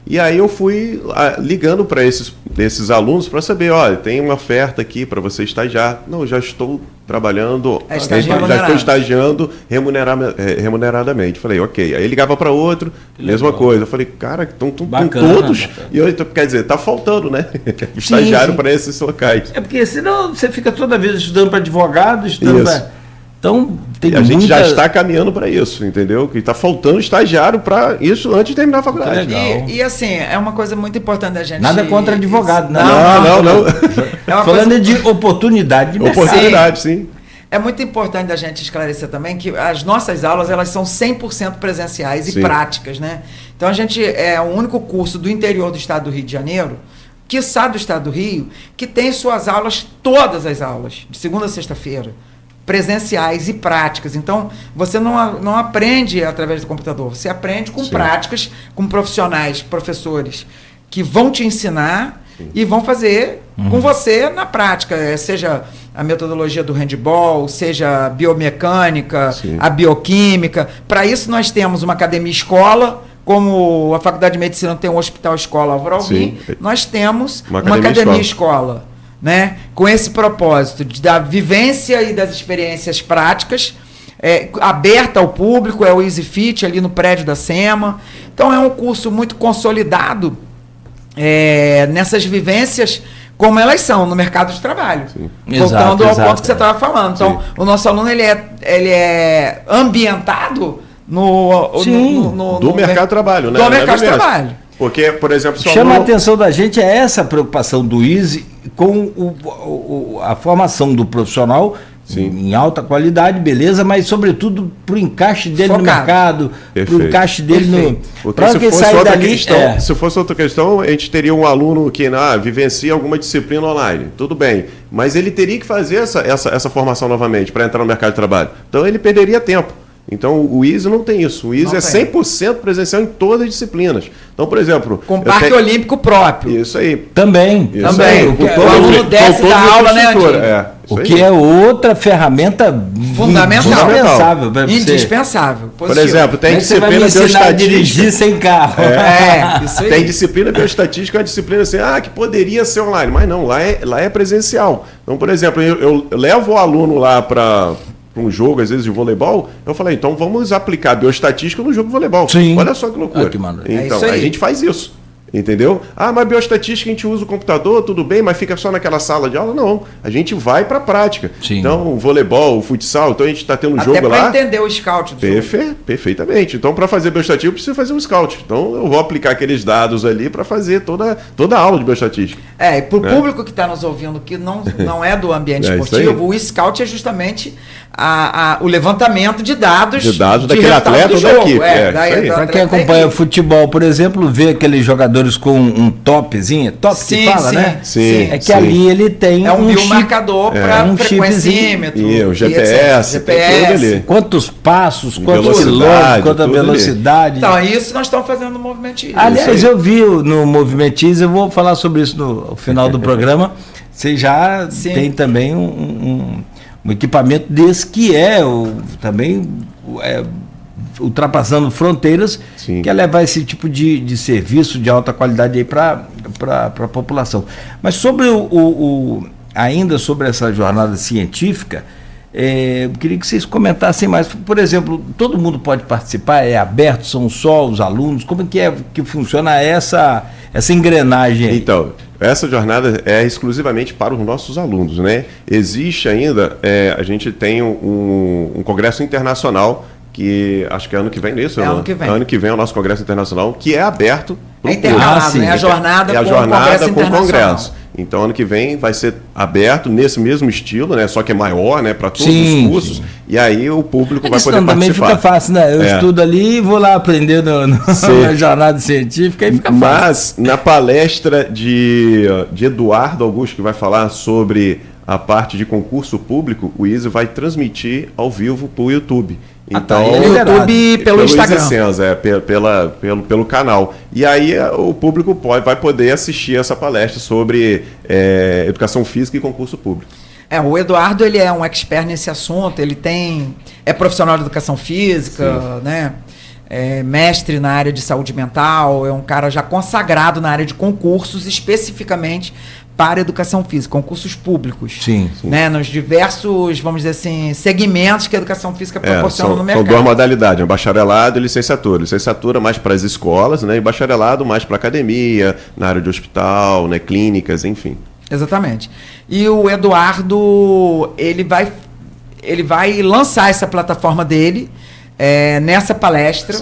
Speaker 5: E aí eu fui ligando para esses alunos para saber, olha, tem uma oferta aqui para você estagiar. Não, já estou trabalhando, já estou estagiando remuneradamente. Falei, ok. Aí ligava para outro, mesma coisa. Eu falei, cara, estão com todos. E eu, quer dizer, está faltando, né? Estagiário para esses locais.
Speaker 3: É porque senão você fica toda vez estudando para advogado, estudando para... Então,
Speaker 5: a gente já está caminhando para isso, entendeu? Que está faltando estagiário para isso antes de terminar a faculdade.
Speaker 4: E assim, é uma coisa muito importante da gente...
Speaker 3: Nada contra advogado, né?
Speaker 5: Não.
Speaker 3: Falando de oportunidade de mercado.
Speaker 5: Oportunidade, sim.
Speaker 4: É muito importante a gente esclarecer também que as nossas aulas, elas são 100% presenciais e práticas, né? Então, a gente é o único curso do interior do estado do Rio de Janeiro, quiçá do estado do Rio, que tem suas aulas, todas as aulas, de segunda a sexta-feira, presenciais e práticas. Então, você não aprende através do computador, você aprende com práticas, com profissionais, professores, que vão te ensinar e vão fazer com você na prática, seja a metodologia do handball, seja a biomecânica, a bioquímica. Para isso, nós temos uma academia-escola, como a Faculdade de Medicina tem um hospital-escola Álvaro Alvim, nós temos uma academia-escola. Né? Com esse propósito da vivência e das experiências práticas aberta ao público, é o Easy Fit ali no prédio da SEMA. Então é um curso muito consolidado nessas vivências como elas são no mercado de trabalho.
Speaker 3: Sim.
Speaker 4: Voltando ao
Speaker 3: Exato,
Speaker 4: ponto que você estava falando. Então, o nosso aluno ele é ambientado
Speaker 5: do mercado de trabalho, né?
Speaker 4: Do mercado de trabalho.
Speaker 5: Porque, por exemplo,
Speaker 3: chama a atenção da gente essa preocupação do Easy com a formação do profissional. Sim. Em alta qualidade, beleza, mas sobretudo para o encaixe dele no mercado, para o encaixe dele no...
Speaker 5: Porque se fosse outra questão, a gente teria um aluno que vivencia alguma disciplina online, tudo bem, mas ele teria que fazer essa formação novamente para entrar no mercado de trabalho. Então ele perderia tempo. Então o Easy não tem isso. O Easy é 100% presencial em todas as disciplinas. Então, por exemplo...
Speaker 4: Com parque olímpico próprio.
Speaker 5: Isso aí.
Speaker 3: Também.
Speaker 4: O aluno desce da aula, né, Andinho?
Speaker 3: O que é outra ferramenta
Speaker 4: fundamental. Indispensável.
Speaker 5: Por exemplo, tem disciplina bioestatística.
Speaker 3: Dirigir sem carro.
Speaker 5: Isso aí. Tem disciplina bioestatística, uma disciplina assim, que poderia ser online, mas não, lá é presencial. Então, por exemplo, eu levo o aluno lá para um jogo, às vezes, de voleibol, eu falei, então vamos aplicar bioestatística no jogo de voleibol.
Speaker 3: Sim.
Speaker 5: Olha só que loucura. Então, a gente faz isso. Entendeu? Mas bioestatística a gente usa o computador, tudo bem, mas fica só naquela sala de aula? Não. A gente vai para a prática.
Speaker 3: Sim.
Speaker 5: Então, o voleibol, o futsal, então a gente está tendo um jogo lá.
Speaker 4: Até para entender o scout do jogo. Perfeitamente. Então, para fazer bioestatística, eu preciso fazer um scout. Então, eu vou aplicar aqueles dados ali para fazer toda a aula de bioestatística. E para o público que está nos ouvindo, que não é do ambiente esportivo, o scout é justamente o levantamento de dados.
Speaker 5: De daquele atleta ou da equipe.
Speaker 3: Para quem acompanha futebol, por exemplo, vê aqueles jogadores com um topzinho, que fala, né?
Speaker 5: Sim.
Speaker 3: É que ali ele tem
Speaker 4: um biomarcador para frequencímetro.
Speaker 5: E o GPS, tudo ali.
Speaker 3: Quantos passos, quantos quilômetros, quanta velocidade.
Speaker 4: Então, isso nós estamos fazendo no Movimento Easy.
Speaker 3: Aliás, eu vi no Movimento Easy, eu vou falar sobre isso no final do programa. Você já tem também um equipamento desse que também ultrapassando fronteiras, quer levar esse tipo de serviço de alta qualidade aí para a população. Mas sobre ainda sobre essa jornada científica, eu queria que vocês comentassem mais. Por exemplo, todo mundo pode participar? É aberto? São só os alunos? Como que funciona essa engrenagem aí?
Speaker 5: Então, essa jornada é exclusivamente para os nossos alunos, né? Existe ainda, a gente tem um congresso internacional que acho que é ano que vem nisso,
Speaker 4: ano que vem.
Speaker 5: Ano que vem é o nosso congresso internacional, que é aberto.
Speaker 4: Internacional, é a jornada
Speaker 5: com o congresso. Então, ano que vem vai ser aberto nesse mesmo estilo, né? Só que é maior, né? Para todos os cursos. E aí o público vai poder participar.
Speaker 3: Também fica fácil, né? Eu estudo ali e vou lá aprender na jornada científica e fica fácil.
Speaker 5: Mas na palestra de Eduardo Augusto, que vai falar sobre a parte de concurso público, o Easy vai transmitir ao vivo para o YouTube. Então,
Speaker 4: pelo YouTube, pelo Instagram.
Speaker 5: Licença, pelo canal. E aí o público vai poder assistir essa palestra sobre educação física e concurso público.
Speaker 4: O Eduardo, ele é um expert nesse assunto, ele é profissional de educação física, né? É mestre na área de saúde mental, é um cara já consagrado na área de concursos, especificamente para educação física, concursos públicos.
Speaker 3: Sim.
Speaker 4: Né, nos diversos, vamos dizer assim, segmentos que a educação física proporciona no mercado.
Speaker 5: São duas modalidades, bacharelado e licenciatura. Licenciatura mais para as escolas, né, e bacharelado mais para academia, na área de hospital, né, clínicas, enfim.
Speaker 4: Exatamente. E o Eduardo, ele vai lançar essa plataforma dele nessa palestra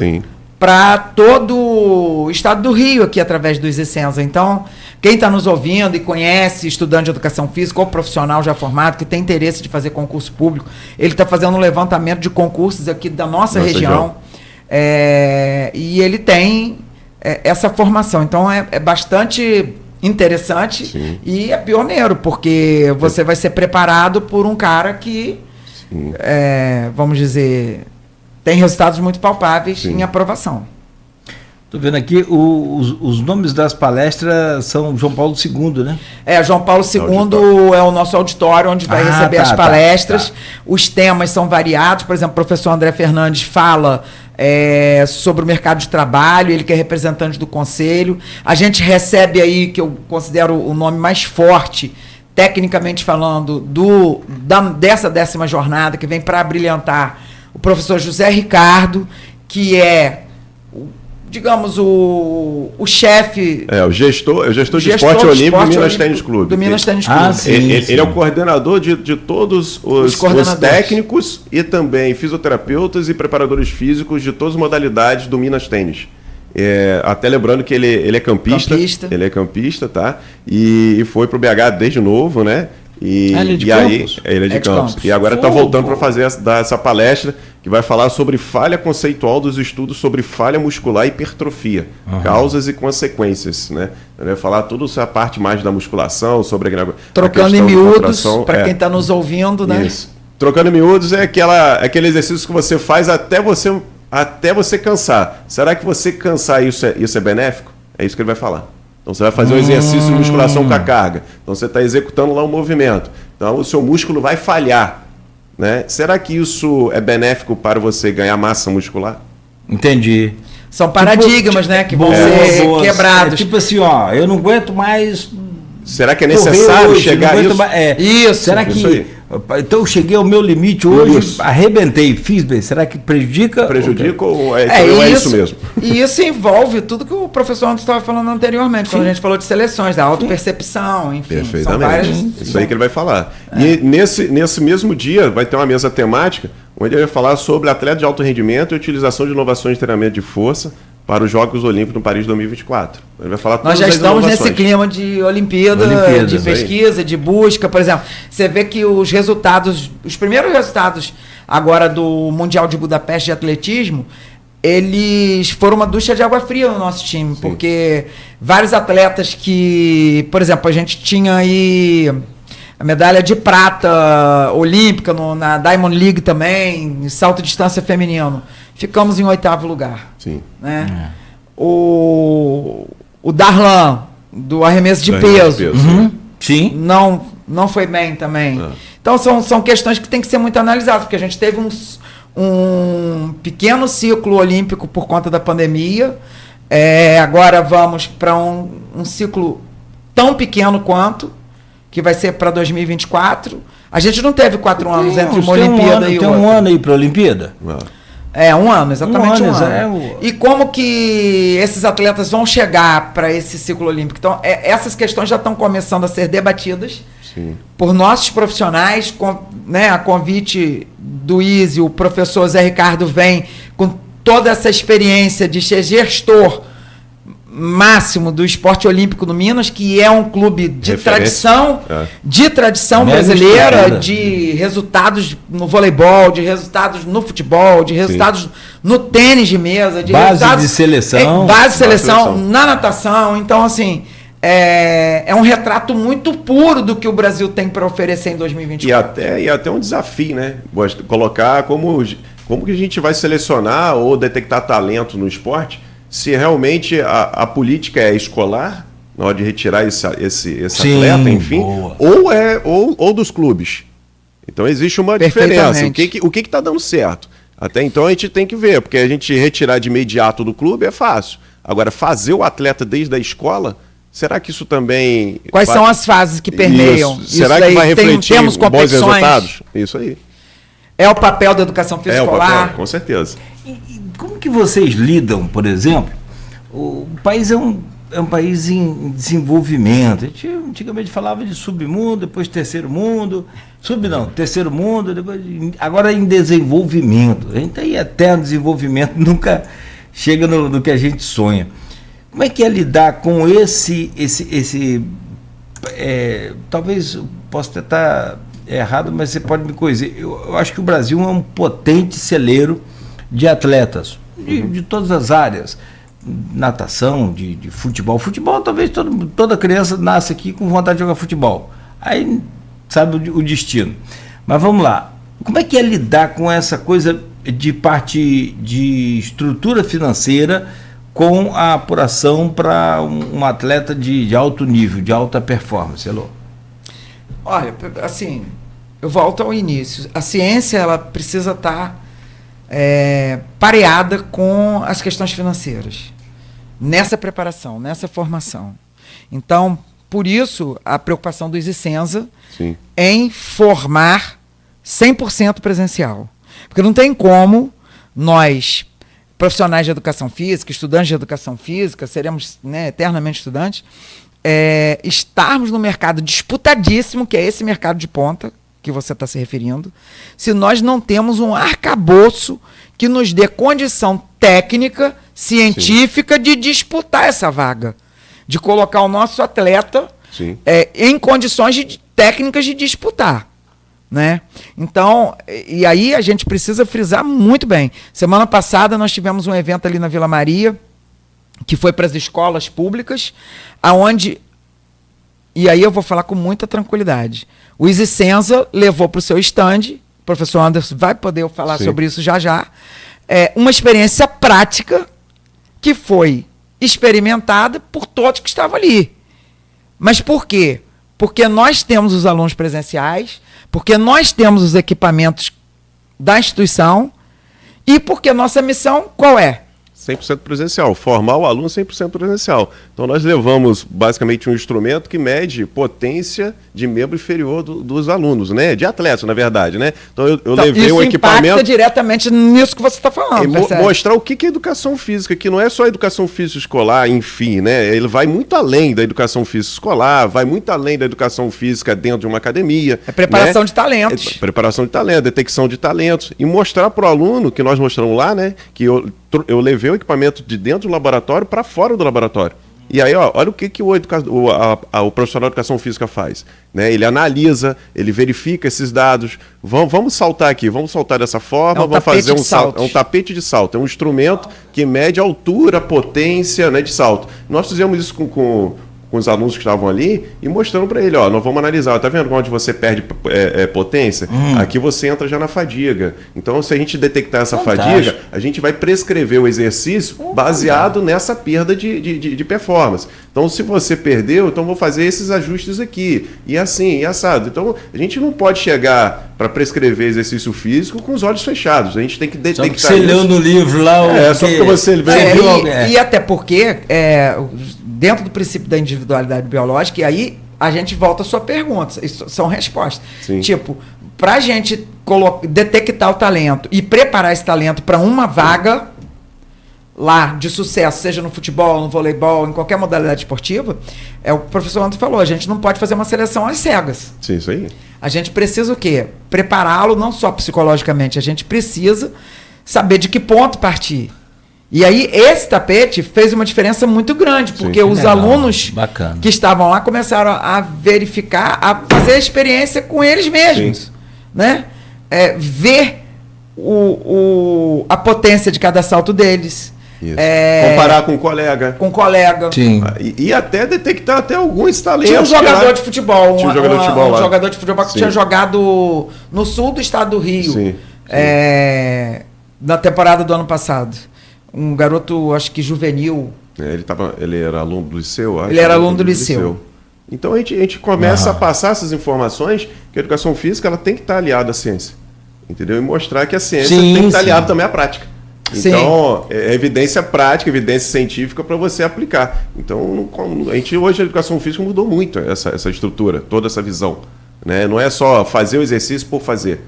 Speaker 4: para todo o estado do Rio, aqui através do Easy-Senza. Então, quem está nos ouvindo e conhece estudante de educação física ou profissional já formado, que tem interesse de fazer concurso público, ele está fazendo um levantamento de concursos aqui da nossa região. E ele tem essa formação. Então, é bastante interessante e é pioneiro, porque você vai ser preparado por um cara que, vamos dizer, tem resultados muito palpáveis em aprovação.
Speaker 3: Estou vendo aqui, os nomes das palestras são João Paulo II, né?
Speaker 4: João Paulo II é o nosso auditório onde vai receber as palestras. Os temas são variados. Por exemplo, o professor André Fernandes fala sobre o mercado de trabalho, ele que é representante do conselho. A gente recebe aí, que eu considero o nome mais forte, tecnicamente falando, dessa 10ª jornada, que vem para brilhantar o professor José Ricardo, que é, digamos, o chefe...
Speaker 5: O gestor de esporte olímpico do Minas Tênis Clube.
Speaker 4: Do Minas Tênis Clube.
Speaker 5: Ele é o coordenador de todos os técnicos e também fisioterapeutas e preparadores físicos de todas as modalidades do Minas Tênis. Até lembrando que ele é campista. Ele é campista, tá? E foi pro BH desde novo, né?
Speaker 3: Ele é de Campos?
Speaker 5: Ele é de Campos. E agora está voltando para dar essa palestra que vai falar sobre falha conceitual dos estudos sobre falha muscular e hipertrofia, causas e consequências, né? Ele vai falar toda essa parte mais da musculação, sobre
Speaker 4: trocando em miúdos, para quem está nos ouvindo, né?
Speaker 5: Isso. Trocando em miúdos é aquele exercício que você faz até você cansar. Será que você cansar isso é benéfico? É isso que ele vai falar. Então você vai fazer um exercício de musculação com a carga. Então você está executando lá um movimento. Então o seu músculo vai falhar, né? Será que isso é benéfico para você ganhar massa muscular?
Speaker 3: Entendi.
Speaker 4: São paradigmas, né, que vão ser quebrados.
Speaker 3: Tipo assim, eu não aguento mais.
Speaker 5: Será que é necessário chegar a isso?
Speaker 3: Isso. Será que... Isso então eu cheguei ao meu limite hoje, arrebentei, fiz bem. Será que prejudica?
Speaker 5: Prejudica ou é isso mesmo?
Speaker 4: E isso envolve tudo que o professor Anderson estava falando anteriormente, quando a gente falou de seleções, da autopercepção, enfim.
Speaker 5: Perfeitamente. Isso aí que ele vai falar. E nesse mesmo dia vai ter uma mesa temática, onde ele vai falar sobre atleta de alto rendimento e utilização de inovações de treinamento de força para os Jogos Olímpicos no Paris 2024. Ele vai falar
Speaker 4: Nós já estamos nesse clima de Olimpíada, de pesquisa, de busca, por exemplo. Você vê que os primeiros resultados agora do Mundial de Budapeste de atletismo, eles foram uma ducha de água fria no nosso time, porque vários atletas que, por exemplo, a gente tinha aí a medalha de prata olímpica na Diamond League também, em salto de distância feminino. Ficamos em 8º lugar.
Speaker 5: Sim.
Speaker 4: Né? O Darlan, do arremesso de peso.
Speaker 3: Sim.
Speaker 4: Não foi bem também. Então são questões que tem que ser muito analisadas, porque a gente teve um pequeno ciclo olímpico por conta da pandemia. Agora vamos para um ciclo tão pequeno quanto, que vai ser para 2024. A gente não teve 4 anos entre uma Olimpíada e outra.
Speaker 3: Tem um ano aí para a Olimpíada?
Speaker 4: Um ano, exatamente um ano. E como que esses atletas vão chegar para esse ciclo olímpico? Então, essas questões já estão começando a ser debatidas por nossos profissionais, a convite do ISE, o professor Zé Ricardo vem com toda essa experiência de ser gestor máximo do esporte olímpico no Minas, que é um clube de tradição brasileira, de resultados no voleibol, de resultados no futebol, de resultados no tênis de mesa, de
Speaker 3: base de seleção,
Speaker 4: na natação. Então, assim, é um retrato muito puro do que o Brasil tem para oferecer em 2024.
Speaker 5: E até um desafio, né? Colocar como que a gente vai selecionar ou detectar talento no esporte, se realmente a política é escolar, na hora de retirar esse atleta, enfim, ou dos clubes. Então existe uma diferença. O que está dando certo? Até então a gente tem que ver, porque a gente retirar de imediato do clube é fácil. Agora, fazer o atleta desde a escola, será que isso também...
Speaker 4: Quais são as fases que permeiam?
Speaker 5: Será que vai refletir bons resultados? Isso aí.
Speaker 4: É o papel da educação física escolar?
Speaker 5: Com certeza.
Speaker 3: Como que vocês lidam, por exemplo? O país é um país em desenvolvimento. A gente antigamente falava de submundo, depois terceiro mundo. Terceiro mundo, agora em desenvolvimento. A gente está em eterno desenvolvimento, nunca chega no que a gente sonha. Como é que é lidar com talvez eu possa estar errado, mas você pode me corrigir. Eu acho que o Brasil é um potente celeiro de atletas, de todas as áreas, natação, de futebol. Futebol, talvez toda criança nasce aqui com vontade de jogar futebol. Aí sabe o destino. Mas vamos lá. Como é que é lidar com essa coisa de parte de estrutura financeira com a apuração para um atleta de alto nível, de alta performance, Elô?
Speaker 4: Olha, assim, eu volto ao início. A ciência, ela precisa estar pareada com as questões financeiras, nessa preparação, nessa formação. Então, por isso, a preocupação do ISECENSA em formar 100% presencial. Porque não tem como nós, profissionais de educação física, estudantes de educação física, seremos, né, eternamente estudantes, estarmos no mercado disputadíssimo, que é esse mercado de ponta que você está se referindo, se nós não temos um arcabouço que nos dê condição técnica, científica, de disputar essa vaga, de colocar o nosso atleta em condições técnicas de disputar. Né? Então, e aí a gente precisa frisar muito bem. Semana passada nós tivemos um evento ali na Vila Maria, que foi para as escolas públicas, aonde, e aí eu vou falar com muita tranquilidade, o Easy Senza levou para o seu stand, o professor Anderson vai poder falar sobre isso já já, uma experiência prática que foi experimentada por todos que estavam ali. Mas por quê? Porque nós temos os alunos presenciais, porque nós temos os equipamentos da instituição e porque nossa missão qual é?
Speaker 5: 100% presencial, formar o aluno 100% presencial. Então nós levamos basicamente um instrumento que mede potência de membro inferior dos alunos, né? De atletas, na verdade, né? Então eu levei um equipamento... Isso impacta
Speaker 4: diretamente nisso que você está falando,
Speaker 5: mostrar o que é educação física, que não é só educação física escolar, enfim, né? Ele vai muito além da educação física escolar, vai muito além da educação física dentro de uma academia.
Speaker 4: É preparação, né, de talentos.
Speaker 5: Preparação de talentos, detecção de talentos. E mostrar para o aluno, que nós mostramos lá, né? Que eu levei o equipamento de dentro do laboratório para fora do laboratório. E aí, olha o que o profissional de educação física faz. Né? Ele analisa, ele verifica esses dados. Vamos saltar aqui, vamos saltar dessa forma, vamos fazer um salto. É um tapete de salto, é um instrumento que mede a altura, a potência, né, de salto. Nós fizemos isso com os alunos que estavam ali e mostrando para ele, nós vamos analisar, tá vendo onde você perde potência? Aqui você entra já na fadiga. Então, se a gente detectar essa fadiga, a gente vai prescrever o exercício baseado nessa perda de performance. Então, se você perdeu, então vou fazer esses ajustes aqui. E assim, e assado. Então, a gente não pode chegar para prescrever exercício físico com os olhos fechados. A gente tem que detectar. Só que
Speaker 3: você leu no livro lá...
Speaker 5: só porque você viu.
Speaker 4: E até porque... dentro do princípio da individualidade biológica, e aí a gente volta à sua pergunta, isso são respostas.
Speaker 5: Sim.
Speaker 4: Tipo, para a gente detectar o talento e preparar esse talento para uma vaga lá de sucesso, seja no futebol, no voleibol, em qualquer modalidade esportiva, o professor Anderson falou, a gente não pode fazer uma seleção às cegas.
Speaker 5: Sim, isso aí.
Speaker 4: A gente precisa o quê? Prepará-lo não só psicologicamente, a gente precisa saber de que ponto partir. E aí, esse tapete fez uma diferença muito grande, porque os alunos que estavam lá começaram a verificar, a fazer a experiência com eles mesmos. Né? Ver a potência de cada salto deles.
Speaker 5: Comparar com um colega.
Speaker 4: Sim.
Speaker 5: E até detectar até alguns talentos.
Speaker 4: Tinha um jogador de futebol.
Speaker 5: Um
Speaker 4: jogador de futebol que tinha jogado no sul do estado do Rio.
Speaker 5: Sim.
Speaker 4: Na temporada do ano passado. Um garoto, acho que juvenil.
Speaker 5: Ele era aluno do liceu, acho.
Speaker 4: Ele era aluno do liceu.
Speaker 5: Então a gente começa a passar essas informações, que a educação física ela tem que estar aliada à ciência. Entendeu? E mostrar que a ciência tem que estar aliada também à prática. Então, é evidência prática, evidência científica para você aplicar. Então, hoje a educação física mudou muito essa estrutura, toda essa visão. Né? Não é só fazer o exercício por fazer.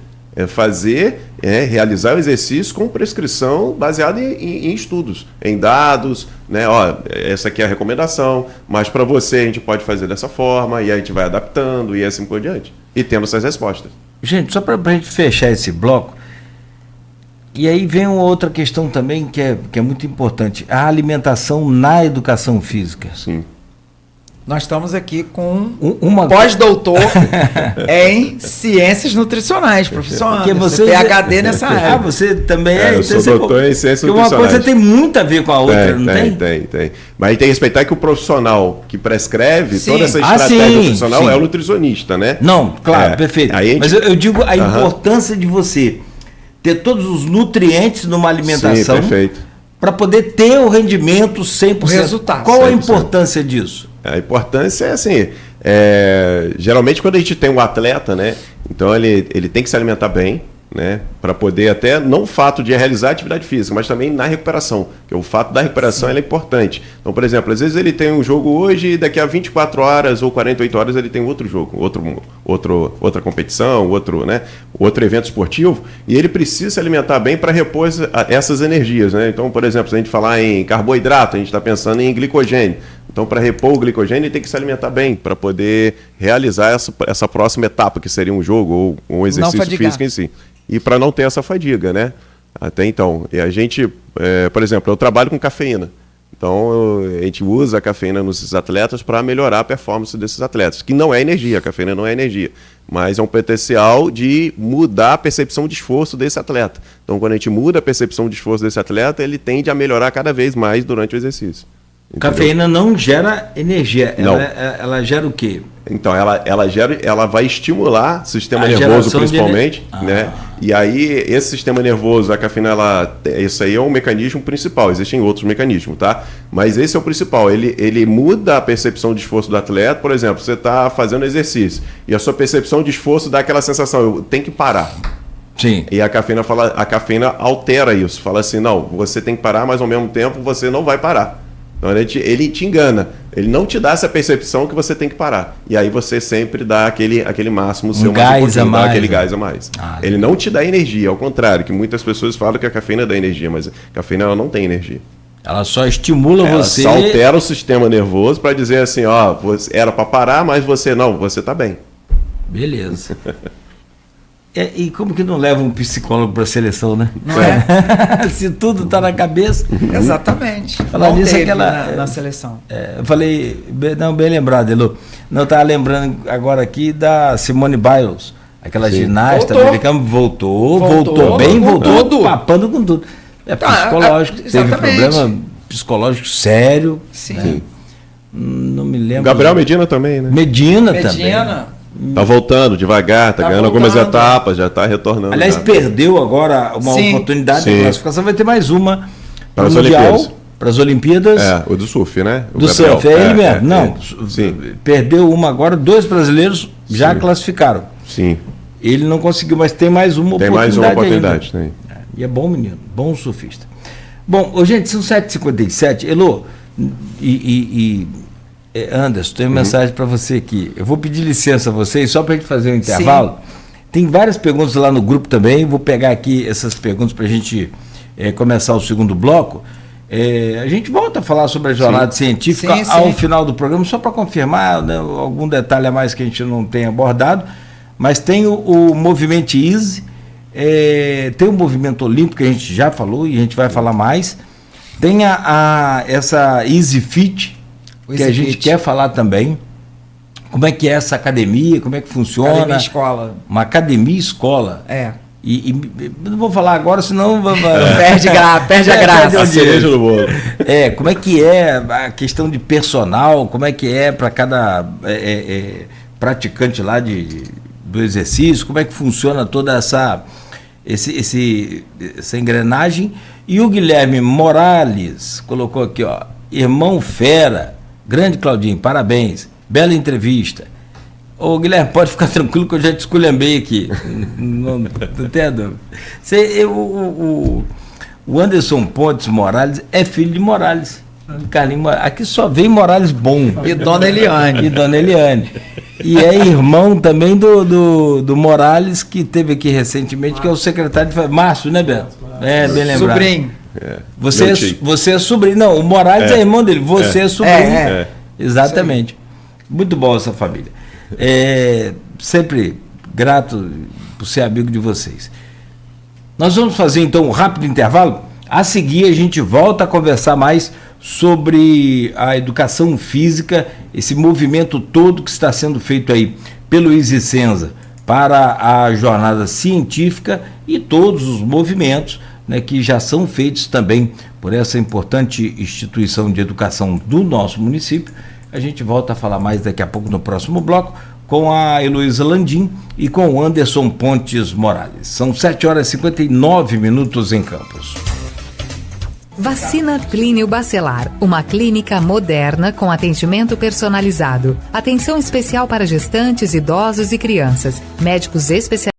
Speaker 5: Realizar o exercício com prescrição baseada em estudos, em dados, né? Essa aqui é a recomendação, mas para você a gente pode fazer dessa forma, e aí a gente vai adaptando e assim por diante. E tendo essas respostas.
Speaker 3: Gente, só para a gente fechar esse bloco, e aí vem uma outra questão também que é muito importante, a alimentação na educação física.
Speaker 5: Sim.
Speaker 4: Nós estamos aqui com um pós-doutor em ciências nutricionais, professor Anderson, você PhD nessa área.
Speaker 3: Você também
Speaker 5: eu sou doutor em ciências nutricionais.
Speaker 3: Uma coisa tem muito a ver com a outra, não tem?
Speaker 5: Tem. Mas tem que respeitar que o profissional que prescreve toda essa estratégia nutricional é o nutricionista, né?
Speaker 3: Não, claro, perfeito. Mas eu digo a importância de você ter todos os nutrientes numa alimentação para poder ter o rendimento 100%.
Speaker 4: O resultado.
Speaker 3: Qual a importância disso?
Speaker 5: A importância é assim, geralmente quando a gente tem um atleta, né, então ele tem que se alimentar bem, né? Para poder até, não o fato de realizar atividade física, mas também na recuperação, porque o fato da recuperação é importante. Então, por exemplo, às vezes ele tem um jogo hoje e daqui a 24 horas ou 48 horas ele tem outro jogo, outra competição, outro evento esportivo, e ele precisa se alimentar bem para repor essas energias, né? Então, por exemplo, se a gente falar em carboidrato, a gente está pensando em glicogênio. Então, para repor o glicogênio, ele tem que se alimentar bem para poder realizar essa próxima etapa, que seria um jogo ou um exercício físico em si. E para não ter essa fadiga, né? Até então. E a gente, por exemplo, eu trabalho com cafeína. Então, a gente usa a cafeína nos atletas para melhorar a performance desses atletas, que não é energia, a cafeína não é energia, mas é um potencial de mudar a percepção de esforço desse atleta. Então, quando a gente muda a percepção de esforço desse atleta, ele tende a melhorar cada vez mais durante o exercício. Entendeu?
Speaker 3: Cafeína não gera energia, ela gera o quê?
Speaker 5: Então, ela vai estimular o sistema nervoso principalmente, né? E aí, esse sistema nervoso, a cafeína, isso aí é um mecanismo principal, existem outros mecanismos, tá? Mas esse é o principal, ele muda a percepção de esforço do atleta. Por exemplo, você está fazendo exercício e a sua percepção de esforço dá aquela sensação, eu tenho que parar.
Speaker 3: Sim.
Speaker 5: E a cafeína altera isso, fala assim, não, você tem que parar, mas ao mesmo tempo você não vai parar. Então ele te engana, ele não te dá essa percepção que você tem que parar. E aí você sempre dá aquele máximo seu,
Speaker 3: gás a mais,
Speaker 5: aquele gás a mais. Ele não te dá energia, ao contrário, que muitas pessoas falam que a cafeína dá energia, mas a cafeína ela não tem energia.
Speaker 3: Ela só estimula você.
Speaker 5: Ela só altera o sistema nervoso para dizer assim, ó, era para parar, mas você está bem.
Speaker 3: Beleza. E como que não leva um psicólogo para a seleção, né?
Speaker 4: Não é?
Speaker 3: Se tudo está na cabeça.
Speaker 4: Exatamente.
Speaker 3: Falar nisso
Speaker 4: na seleção.
Speaker 3: Eu falei, bem lembrado, Elo. Não, estava lembrando agora aqui da Simone Biles, aquela ginasta americana, voltou papando com tudo. Psicológico, teve problema psicológico sério.
Speaker 4: Sim.
Speaker 3: Né? Não me lembro.
Speaker 5: Gabriel Medina também, né?
Speaker 3: Medina também.
Speaker 5: Tá voltando devagar, tá ganhando algumas etapas, já tá retornando.
Speaker 3: Aliás, perdeu agora uma oportunidade de classificação, vai ter mais uma
Speaker 5: para as Olimpíadas.
Speaker 3: Para as Olimpíadas.
Speaker 5: O do surf, né?
Speaker 3: Do surf, ele mesmo. Não, perdeu uma agora, 2 brasileiros já classificaram.
Speaker 5: Sim.
Speaker 3: Ele não conseguiu, mas tem mais uma oportunidade.
Speaker 5: Tem mais uma oportunidade, né?
Speaker 3: E é bom menino, bom surfista. Bom, gente, são 7h57. Elô Anderson, tenho uma mensagem para você aqui. Eu vou pedir licença a vocês, só para a gente fazer um intervalo. Sim. Tem várias perguntas lá no grupo também. Vou pegar aqui essas perguntas para a gente começar o segundo bloco. A gente volta a falar sobre a jornada científica ao final do programa, só para confirmar, né, algum detalhe a mais que a gente não tem abordado. Mas tem o movimento Easy, tem o movimento olímpico, que a gente já falou e a gente vai falar mais. Tem essa Easy Fit, que a gente quer falar também. Como é que é essa academia, como é que funciona?
Speaker 4: Academia escola.
Speaker 3: Uma academia escola. E não vou falar agora, senão
Speaker 4: perde a graça.
Speaker 5: A cereja do bolo.
Speaker 3: Como é que é a questão de personal, como é que é para cada praticante lá do exercício, como é que funciona toda essa engrenagem. E o Guilherme Morales colocou aqui, ó, irmão fera, grande Claudinho, parabéns, bela entrevista. Ô Guilherme, pode ficar tranquilo que eu já te esculhambei aqui. Não tem dúvida. O Anderson Pontes Morales é filho de Morales. Carlinhos, aqui só vem Morales bom.
Speaker 4: E Dona
Speaker 3: Eliane. E é irmão também do Morales, que esteve aqui recentemente, que é o secretário de Márcio, né, Beto? Bem lembrado.
Speaker 4: Sobrinho.
Speaker 3: Você é sobrinho. Não, o Morales é irmão dele, você é sobrinho. Exatamente. Muito bom essa família. Sempre grato por ser amigo de vocês. Nós vamos fazer então um rápido intervalo. A seguir a gente volta a conversar mais sobre a educação física, esse movimento todo que está sendo feito aí pelo Easy Senza para a jornada científica e todos os movimentos, né, que já são feitos também por essa importante instituição de educação do nosso município. A gente volta a falar mais daqui a pouco no próximo bloco com a Heloísa Landim e com o Anderson Pontes Morales. São 7h59 em Campos.
Speaker 6: Vacina Clínio Bacelar, uma clínica moderna com atendimento personalizado. Atenção especial para gestantes, idosos e crianças. Médicos especializados